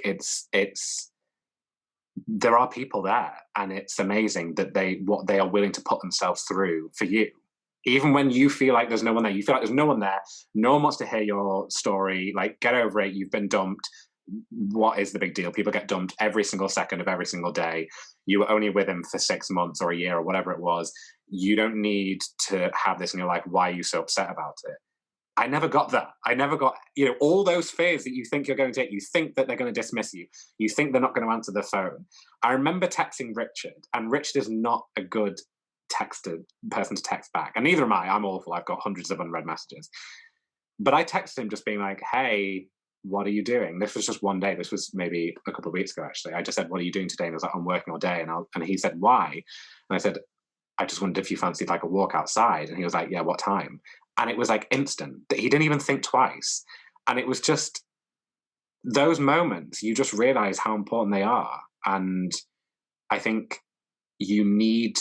there are people there, and it's amazing that what they are willing to put themselves through for you. Even when you feel like there's no one there, you feel like there's no one there, no one wants to hear your story, like, get over it, you've been dumped. What is the big deal? People get dumped every single second of every single day. You were only with him for 6 months or a year or whatever it was. You don't need to have this in your life. Why are you so upset about it? I never got that. I never got, all those fears that you think you're going to get. You think that they're going to dismiss you. You think they're not going to answer the phone. I remember texting Richard, and Richard is not a good person to text back. And neither am I. I'm awful. I've got hundreds of unread messages. But I texted him just being like, hey, what are you doing? This was just one day. This was maybe a couple of weeks ago, actually. I just said, what are you doing today? And I was like, I'm working all day. And he said, why? And I said, I just wondered if you fancied like a walk outside. And he was like, yeah, what time? And it was like instant. He didn't even think twice. And it was just those moments, you just realize how important they are. And I think you need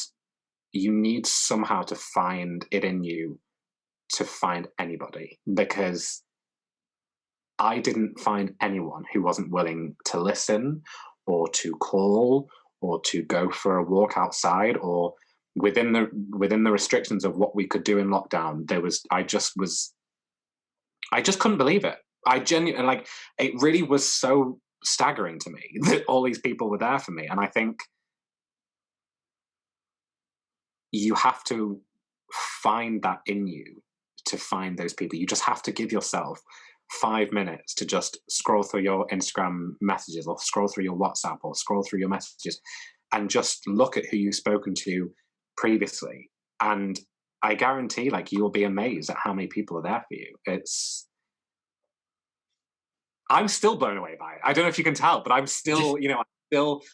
somehow to find it in you to find anybody, because I didn't find anyone who wasn't willing to listen or to call or to go for a walk outside, or within the restrictions of what we could do in lockdown. I just couldn't believe it. I genuinely, like, it really was so staggering to me that all these people were there for me. And I think you have to find that in you to find those people. You just have to give yourself 5 minutes to just scroll through your Instagram messages, or scroll through your WhatsApp, or scroll through your messages, and just look at who you've spoken to previously. And I guarantee, like, you'll be amazed at how many people are there for you. I'm still blown away by it. I don't know if you can tell, but I'm still,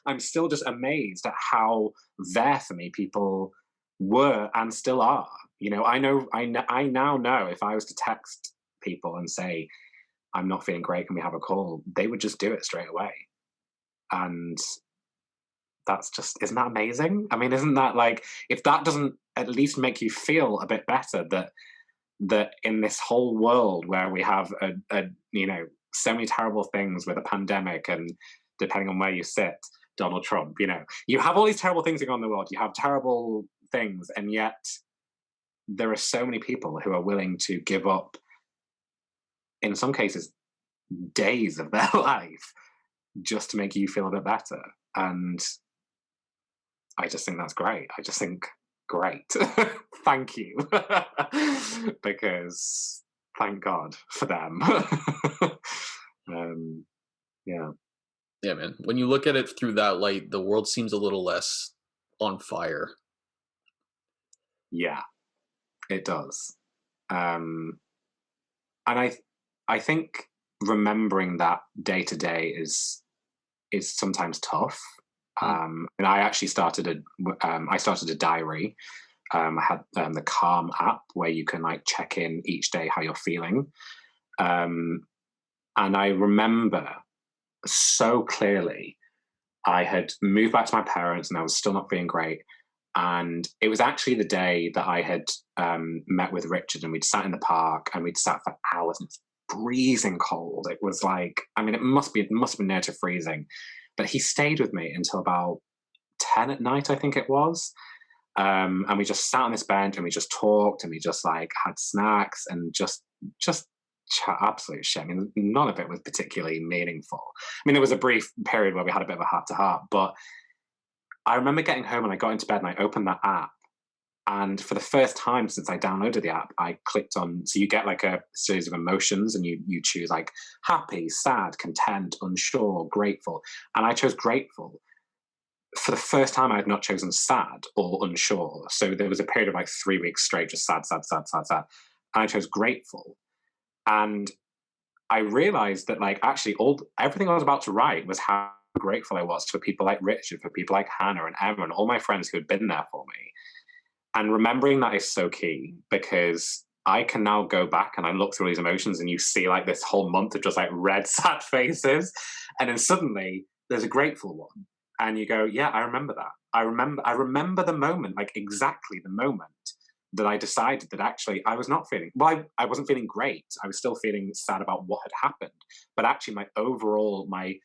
I'm still just amazed at how there for me people were and still are. I now know if I was to text people and say, I'm not feeling great, can we have a call? They would just do it straight away. And isn't that amazing? I mean, isn't that, like, if that doesn't at least make you feel a bit better, that in this whole world where we have so many terrible things with a pandemic, and depending on where you sit, Donald Trump, you have all these terrible things going on in the world, you have terrible things, and yet there are so many people who are willing to give up, in some cases, days of their life just to make you feel a bit better. And I just think that's great. I just think, great. Thank you. Because thank God for them. Yeah. Yeah, man. When you look at it through that light, the world seems a little less on fire. Yeah, it does. And I think remembering that day to day is sometimes tough. And I actually started a diary. I had the Calm app where you can, like, check in each day how you're feeling. And I remember so clearly, I had moved back to my parents and I was still not feeling great. And it was actually the day that I had met with Richard, and we'd sat in the park and we'd sat for hours, and it's freezing cold. It was like, I mean, it must have been near to freezing. But he stayed with me until about 10 at night, I think it was. And we just sat on this bench and we just talked, and we just, like, had snacks and just absolute shit. I mean, none of it was particularly meaningful. I mean, there was a brief period where we had a bit of a heart to heart, but I remember getting home and I got into bed and I opened that app. And for the first time since I downloaded the app, I clicked on, so you get, like, a series of emotions, and you choose, like, happy, sad, content, unsure, grateful. And I chose grateful. For the first time, I had not chosen sad or unsure. So there was a period of, like, 3 weeks straight, just sad, sad, sad, sad, sad. And I chose grateful. And I realized that, like, actually everything I was about to write was how grateful I was for people like Richard, for people like Hannah and Emma, and all my friends who had been there for me. And remembering that is so key, because I can now go back and I look through these emotions, and you see, like, this whole month of just, like, red, sad faces. And then suddenly there's a grateful one. And you go, yeah, I remember that. I remember the moment, like, exactly the moment that I decided that actually I was not feeling, well, I wasn't feeling great. I was still feeling sad about what had happened. But actually my overwhelming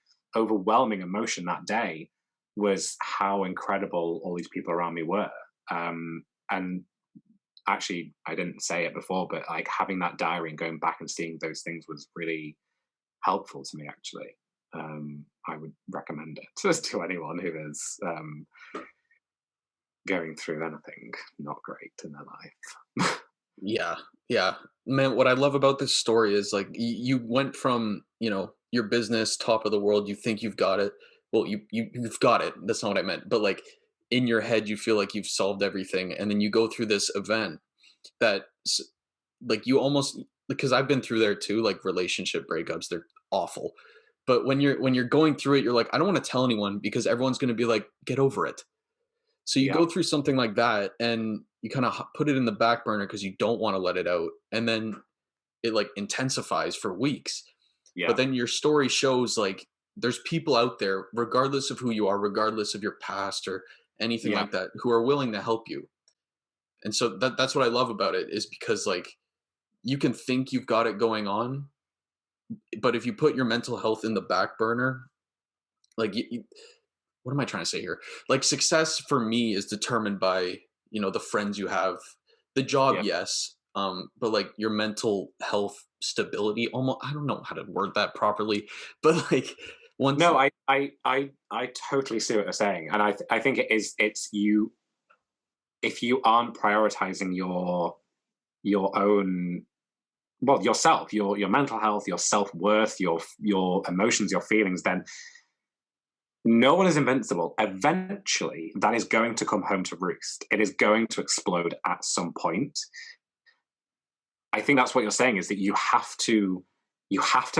emotion that day was how incredible all these people around me were. And actually, I didn't say it before, but like having that diary and going back and seeing those things was really helpful to me. Actually, I would recommend it to anyone who is going through anything not great in their life. Yeah, yeah. Man, what I love about this story is like you went from, your business top of the world, you think you've got it. Well, you've got it. That's not what I meant. But like in your head you feel like you've solved everything, and then you go through this event that like you almost, because I've been through there too, like relationship breakups, they're awful. But when you're going through it, you're like, I don't want to tell anyone because everyone's going to be like, get over it. So you Yeah, go through something like that and you kind of put it in the back burner because you don't want to let it out. And then it like intensifies for weeks. But yeah, then your story shows like there's people out there, regardless of who you are, regardless of your past or anything yeah, like that, who are willing to help you. And so that's what I love about it, is because like you can think you've got it going on, but if you put your mental health in the back burner, like what am I trying to say here? Like success for me is determined by, the friends you have, the job, yeah. yes. But like your mental health stability, almost, I don't know how to word that properly, but like once, No, I totally see what you're saying, and I think it's you, if you aren't prioritizing your own, well, yourself, your mental health, your self-worth, your emotions, your feelings, then no one is invincible. Eventually that is going to come home to roost. It is going to explode at some point. I think that's what you're saying, is that you have to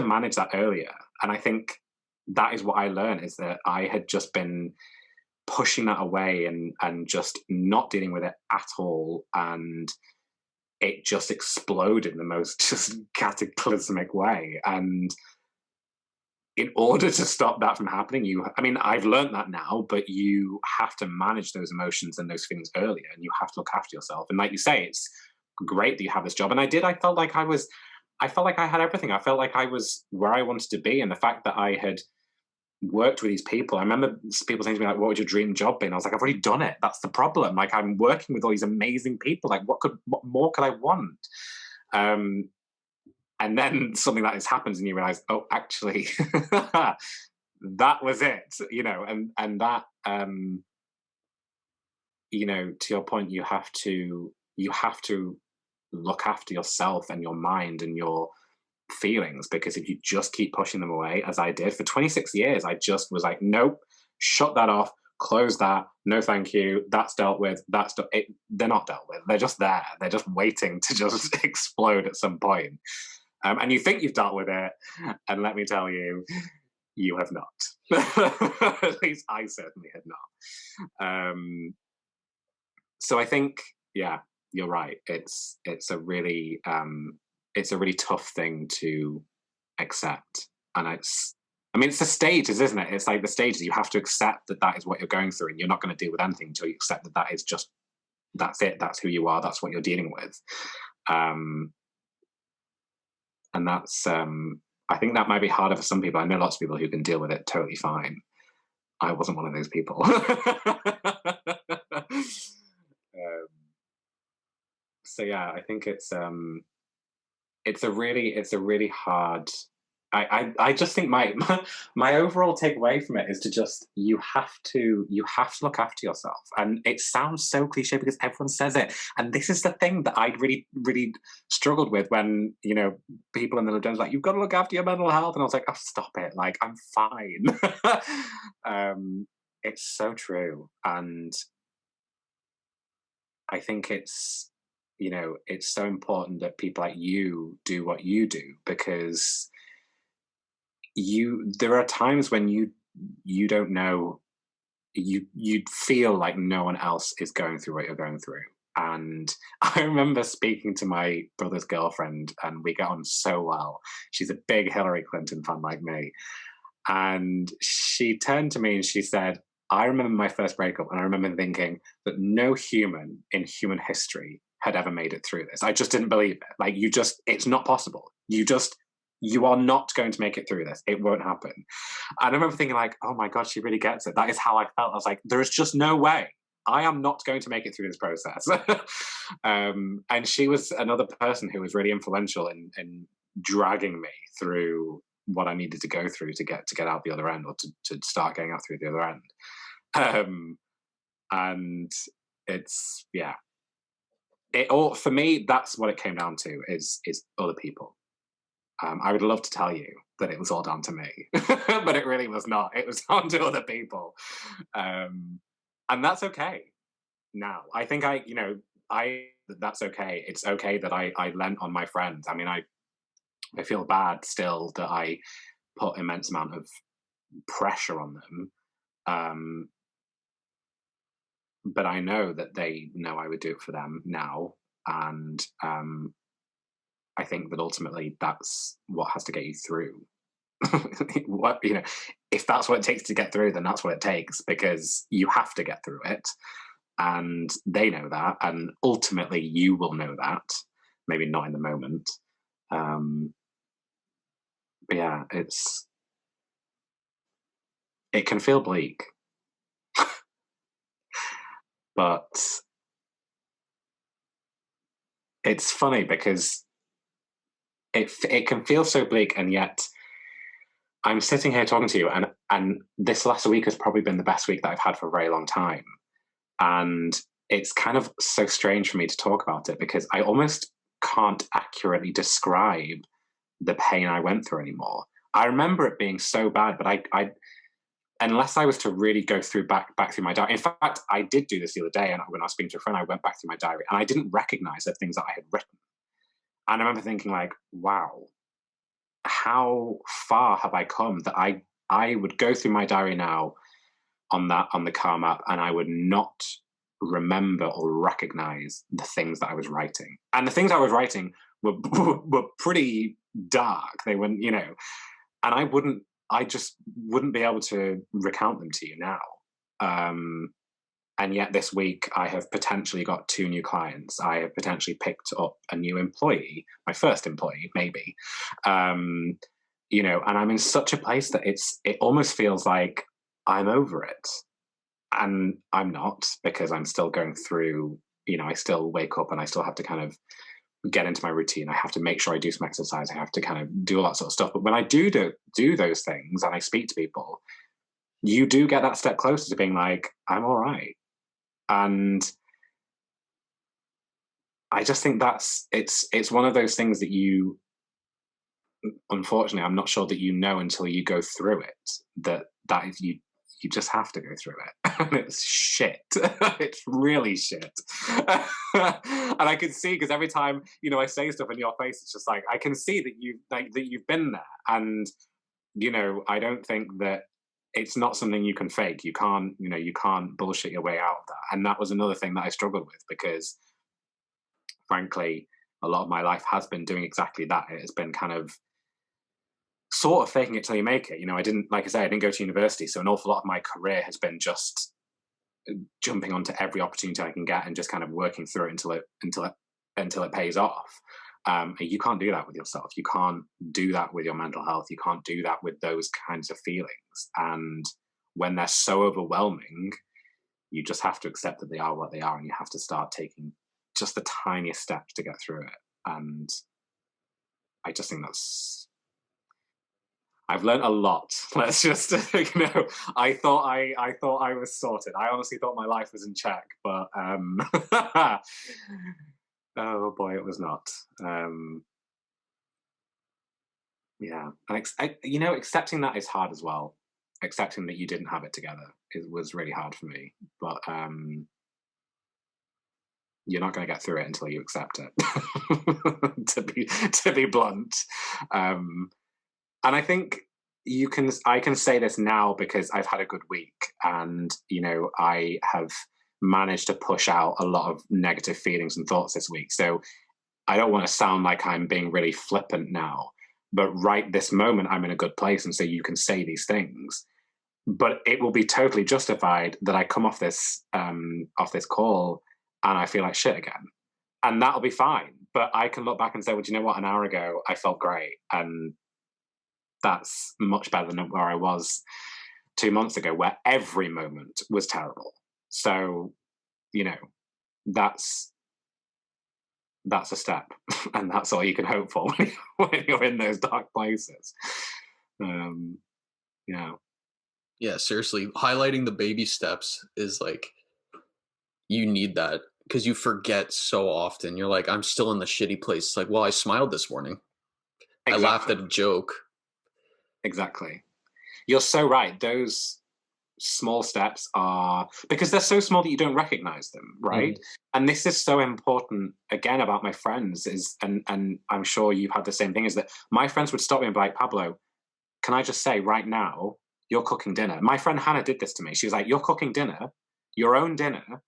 manage that earlier. And I think that is what I learned, is that I had just been pushing that away and just not dealing with it at all, and it just exploded in the most just cataclysmic way. And in order to stop that from happening, I mean, I've learned that now, but you have to manage those emotions and those feelings earlier, and you have to look after yourself. And like you say, it's great that you have this job. And I felt like I felt like I had everything. I felt like I was where I wanted to be. And the fact that I had worked with these people, I remember people saying to me, like, what would your dream job be? And I was like, I've already done it. That's the problem. Like, I'm working with all these amazing people. Like, what more could I want? Um, and then something like this happens and you realize, oh, actually, that was it, and that, to your point, you have to look after yourself and your mind and your feelings, because if you just keep pushing them away, as I did for 26 years, I just was like, nope, shut that off, close that, no thank you, that's dealt with, they're not dealt with, they're just there, they're just waiting to just explode at some point. And you think you've dealt with it, and let me tell you, you have not. At least I certainly had not. So I think, yeah, you're right. It's a really tough thing to accept, and I mean, it's the stages, isn't it? It's like the stages. You have to accept that that is what you're going through, and you're not going to deal with anything until you accept that that is just, that's it. That's who you are. That's what you're dealing with. Um, and that's I think that might be harder for some people. I know lots of people who can deal with it totally fine. I wasn't one of those people. So yeah, I think it's a really hard. I just think my overall takeaway from it is to just, you have to look after yourself. And it sounds so cliche because everyone says it, and this is the thing that I really really struggled with when, people in the Jones like, you've got to look after your mental health, and I was like, oh, stop it, like, I'm fine. It's so true. And I think it's so important that people like you do what you do, because there are times when you don't know, you feel like no one else is going through what you're going through. And I remember speaking to my brother's girlfriend, and we get on so well. She's a big Hillary Clinton fan like me, and she turned to me and she said, I remember my first breakup, and I remember thinking that no human in human history had ever made it through this. I just didn't believe it. Like, it's not possible. You are not going to make it through this. It won't happen. And I remember thinking like, oh my God, she really gets it. That is how I felt. I was like, there is just no way. I am not going to make it through this process. And she was another person who was really influential in dragging me through what I needed to go through to get out the other end, or to start getting out through the other end. And it's, yeah, it all, for me, that's what it came down to, is other people. I would love to tell you that it was all down to me, but it really was not. It was down to other people. And that's okay now. I think that's okay. It's okay that I lent on my friends. I mean, I feel bad still that I put immense amount of pressure on them. But I know that they know I would do it for them now. And I think that ultimately that's what has to get you through. What, if that's what it takes to get through, then that's what it takes, because you have to get through it. And they know that, and ultimately you will know that, maybe not in the moment. But yeah, it can feel bleak, but it's funny because it can feel so bleak, and yet I'm sitting here talking to you, and this last week has probably been the best week that I've had for a very long time. And it's kind of so strange for me to talk about it, because I almost can't accurately describe the pain I went through anymore. I remember it being so bad, but I unless I was to really go back through my diary. In fact, I did do this the other day, and when I was speaking to a friend, I went back through my diary, and I didn't recognize the things that I had written. And I remember thinking like, wow, how far have I come, that I would go through my diary now on the Calm app, and I would not remember or recognize the things that I was writing. And the things I was writing were pretty dark. They wouldn't, and I just wouldn't be able to recount them to you now. And yet this week I have potentially got 2 new clients. I have potentially picked up a new employee, my first employee, maybe. And I'm in such a place that it almost feels like I'm over it. And I'm not, because I'm still going through, I still wake up and I still have to kind of get into my routine. I have to make sure I do some exercise. I have to kind of do all that sort of stuff. But when I do those things and I speak to people, you do get that step closer to being like, I'm all right. And I just think it's one of those things that you, unfortunately, I'm not sure that you know until you go through it, that you just have to go through it. And it's shit. It's really shit. And I can see, because every time, I say stuff in your face, it's just like, I can see that you've been there. And, I don't think that it's not something you can fake. You can't bullshit your way out of that. And that was another thing that I struggled with, because frankly, a lot of my life has been doing exactly that. It has been kind of sort of faking it till you make it. I didn't go to university, so an awful lot of my career has been just jumping onto every opportunity I can get and just kind of working through it until it pays off. You can't do that with yourself. You can't do that with your mental health. You can't do that with those kinds of feelings. And when they're so overwhelming, you just have to accept that they are what they are, and you have to start taking just the tiniest steps to get through it. And I just think I've learned a lot. Let's just, I thought I was sorted. I honestly thought my life was in check, but oh boy, it was not. Yeah, and accepting that is hard as well. Accepting that you didn't have it together was really hard for me. But you're not going to get through it until you accept it. to be blunt, and I think I can say this now because I've had a good week, and I have managed to push out a lot of negative feelings and thoughts this week. So I don't want to sound like I'm being really flippant now, but right this moment I'm in a good place, and so you can say these things. But it will be totally justified that I come off this call and I feel like shit again, and that'll be fine. But I can look back and say, well, do you know what? An hour ago I felt great, and that's much better than where I was 2 months ago, where every moment was terrible. So, you know, that's that's a step, and that's all you can hope for when you're in those dark places. Um, yeah, Yeah, seriously, highlighting the baby steps is like you need that because you forget so often. You're like, I'm still in the shitty place. It's like, well, I smiled this morning. I laughed exactly, at a joke. exactly. You're so right. Those small steps are, because they're so small that you don't recognize them, right? Mhm. And this is so important again about my friends is, and I'm sure you've had the same thing, is that my friends would stop me and be like, Pablo, can I just say right now, you're cooking dinner. My friend Hannah did this to me. She was like, you're cooking dinner, your own dinner,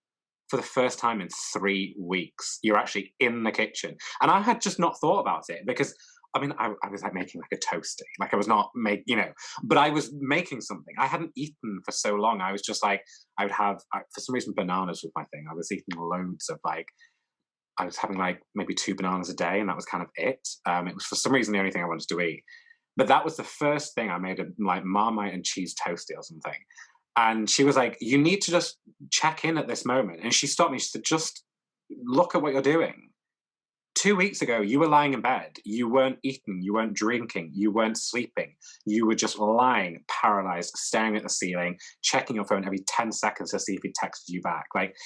for the first time in 3 weeks. You're actually in the kitchen. And I had just not thought about it because I mean, I was like making like a toasty. Like I was not but I was making something. I hadn't eaten for so long. I was just like, I would have, for some reason, bananas was my thing. I was eating loads of like, I was having like maybe 2 bananas a day, and that was kind of it. It was for some reason the only thing I wanted to eat. But that was the first thing I made, a like Marmite and cheese toasty or something. And she was like, you need to just check in at this moment. And she stopped me. She said, just look at what you're doing. 2 weeks ago, you were lying in bed. You weren't eating. You weren't drinking. You weren't sleeping. You were just lying, paralyzed, staring at the ceiling, checking your phone every 10 seconds to see if he texted you back. Like,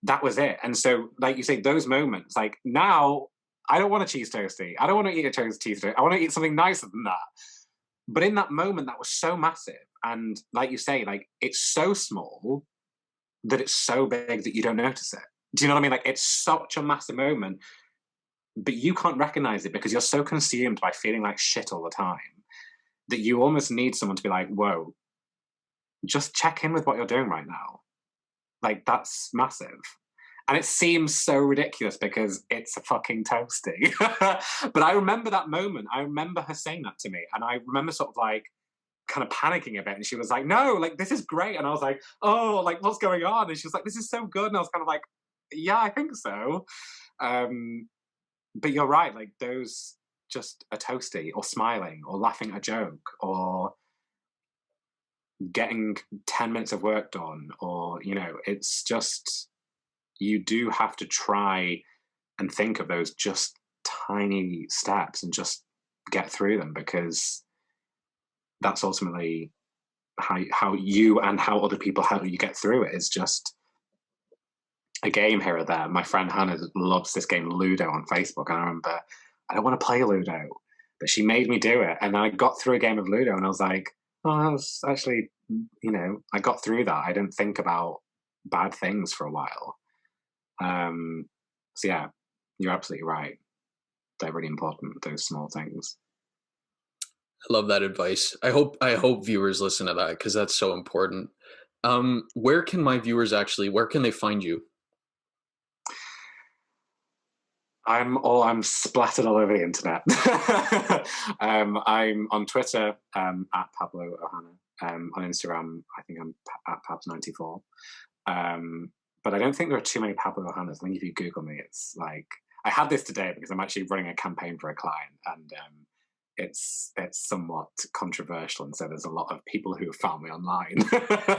that was it. And so, like you say, those moments, like now, I don't want a cheese toasty. I don't want to eat a cheese toasty. I want to eat something nicer than that. But in that moment, that was so massive. And like you say, like, it's so small that it's so big that you don't notice it. Do you know what I mean? Like, it's such a massive moment, but you can't recognize it because you're so consumed by feeling like shit all the time that you almost need someone to be like, whoa, just check in with what you're doing right now. Like, that's massive. And it seems so ridiculous because it's a fucking toasty. But I remember that moment. I remember her saying that to me. And I remember sort of like kind of panicking a bit. And she was like, no, like, this is great. And I was like, oh, like, what's going on? And she was like, this is so good. And I was kind of like, yeah, I think so. Um, but you're right, like those, just a toasty or smiling or laughing at a joke or getting 10 minutes of work done, or it's just, you do have to try and think of those just tiny steps and just get through them, because that's ultimately how you and how other people help you get through it, is just a game here or there. My friend Hannah loves this game Ludo on Facebook, and I remember I don't want to play Ludo, but she made me do it, and I got through a game of Ludo, and I was like, oh, that was actually, I got through that. I didn't think about bad things for a while. So yeah, you're absolutely right. They're really important, those small things. I love that advice. I hope viewers listen to that because that's so important. Where can my viewers actually? Where can they find you? I'm splattered all over the internet. I'm on Twitter at Pablo Ohana. On Instagram, I think I'm at Pabs94. But I don't think there are too many Pablo Ohanas. I think if you Google me, it's like, I had this today because I'm actually running a campaign for a client, and it's somewhat controversial, and so there's a lot of people who have found me online.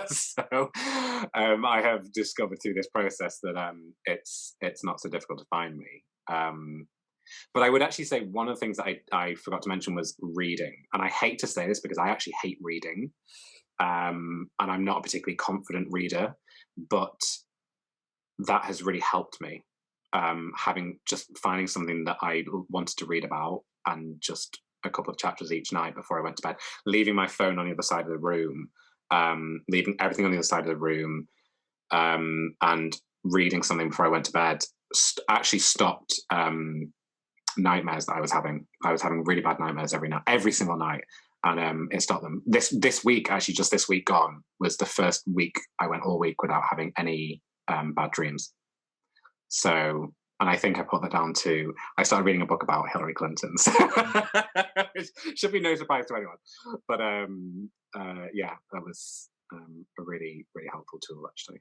So I have discovered through this process that it's not so difficult to find me. But I would actually say one of the things that I forgot to mention was reading, and I hate to say this because I actually hate reading, and I'm not a particularly confident reader, but that has really helped me. Finding something that I wanted to read about, and just a couple of chapters each night before I went to bed, leaving my phone on the other side of the room, leaving everything on the other side of the room, and reading something before I went to bed, actually stopped nightmares that I was having. I was having really bad nightmares every single night, and it stopped them. This week, actually, just this week gone, was the first week I went all week without having any bad dreams. So, and I think I put that down to, I started reading a book about Hillary Clinton, so which should be no surprise to anyone. But yeah, that was a really, really helpful tool, actually.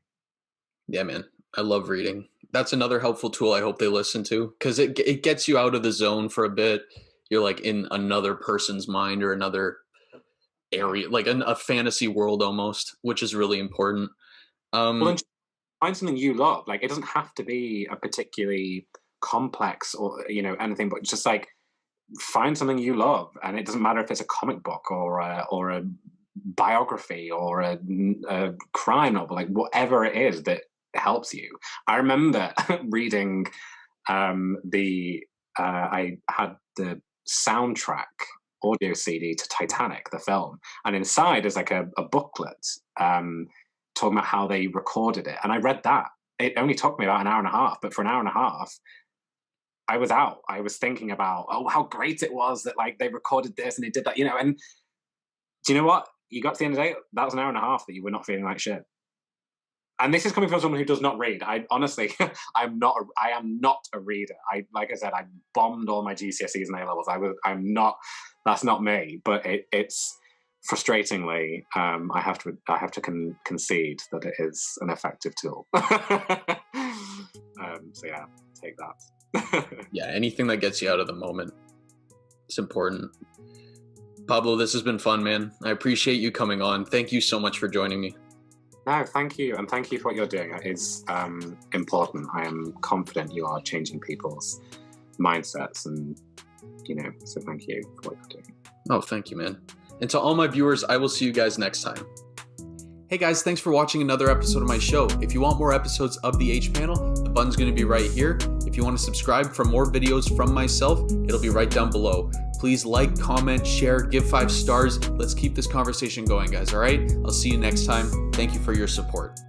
Yeah, man. I love reading. That's another helpful tool I hope they listen to because it gets you out of the zone for a bit. You're like in another person's mind or another area, like a fantasy world almost, which is really important. Well, then Um, find something you love. Like, it doesn't have to be a particularly complex or anything, but just like find something you love, and it doesn't matter if it's a comic book or a biography or a crime novel, like whatever it is that helps you. I remember reading I had the soundtrack audio CD to Titanic, the film, and inside is like a booklet talking about how they recorded it. And I read that. It only took me about an hour and a half, but for an hour and a half, I was out. I was thinking about, oh, how great it was that like they recorded this and they did that, And do you know what? You got to the end of the day, that was an hour and a half that you were not feeling like shit. And this is coming from someone who does not read. I honestly, I am not a reader. Like I said, I bombed all my GCSEs and A levels. I'm not. That's not me. But it's frustratingly, I have to concede that it is an effective tool. So yeah, take that. yeah, anything that gets you out of the moment, it's important. Pablo, this has been fun, man. I appreciate you coming on. Thank you so much for joining me. No, thank you. And thank you for what you're doing. It is important. I am confident you are changing people's mindsets and, so thank you for what you're doing. Oh, thank you, man. And to all my viewers, I will see you guys next time. Hey guys, thanks for watching another episode of my show. If you want more episodes of the H Panel, the button's going to be right here. If you want to subscribe for more videos from myself, it'll be right down below. Please like, comment, share, give 5 stars. Let's keep this conversation going, guys, all right? I'll see you next time. Thank you for your support.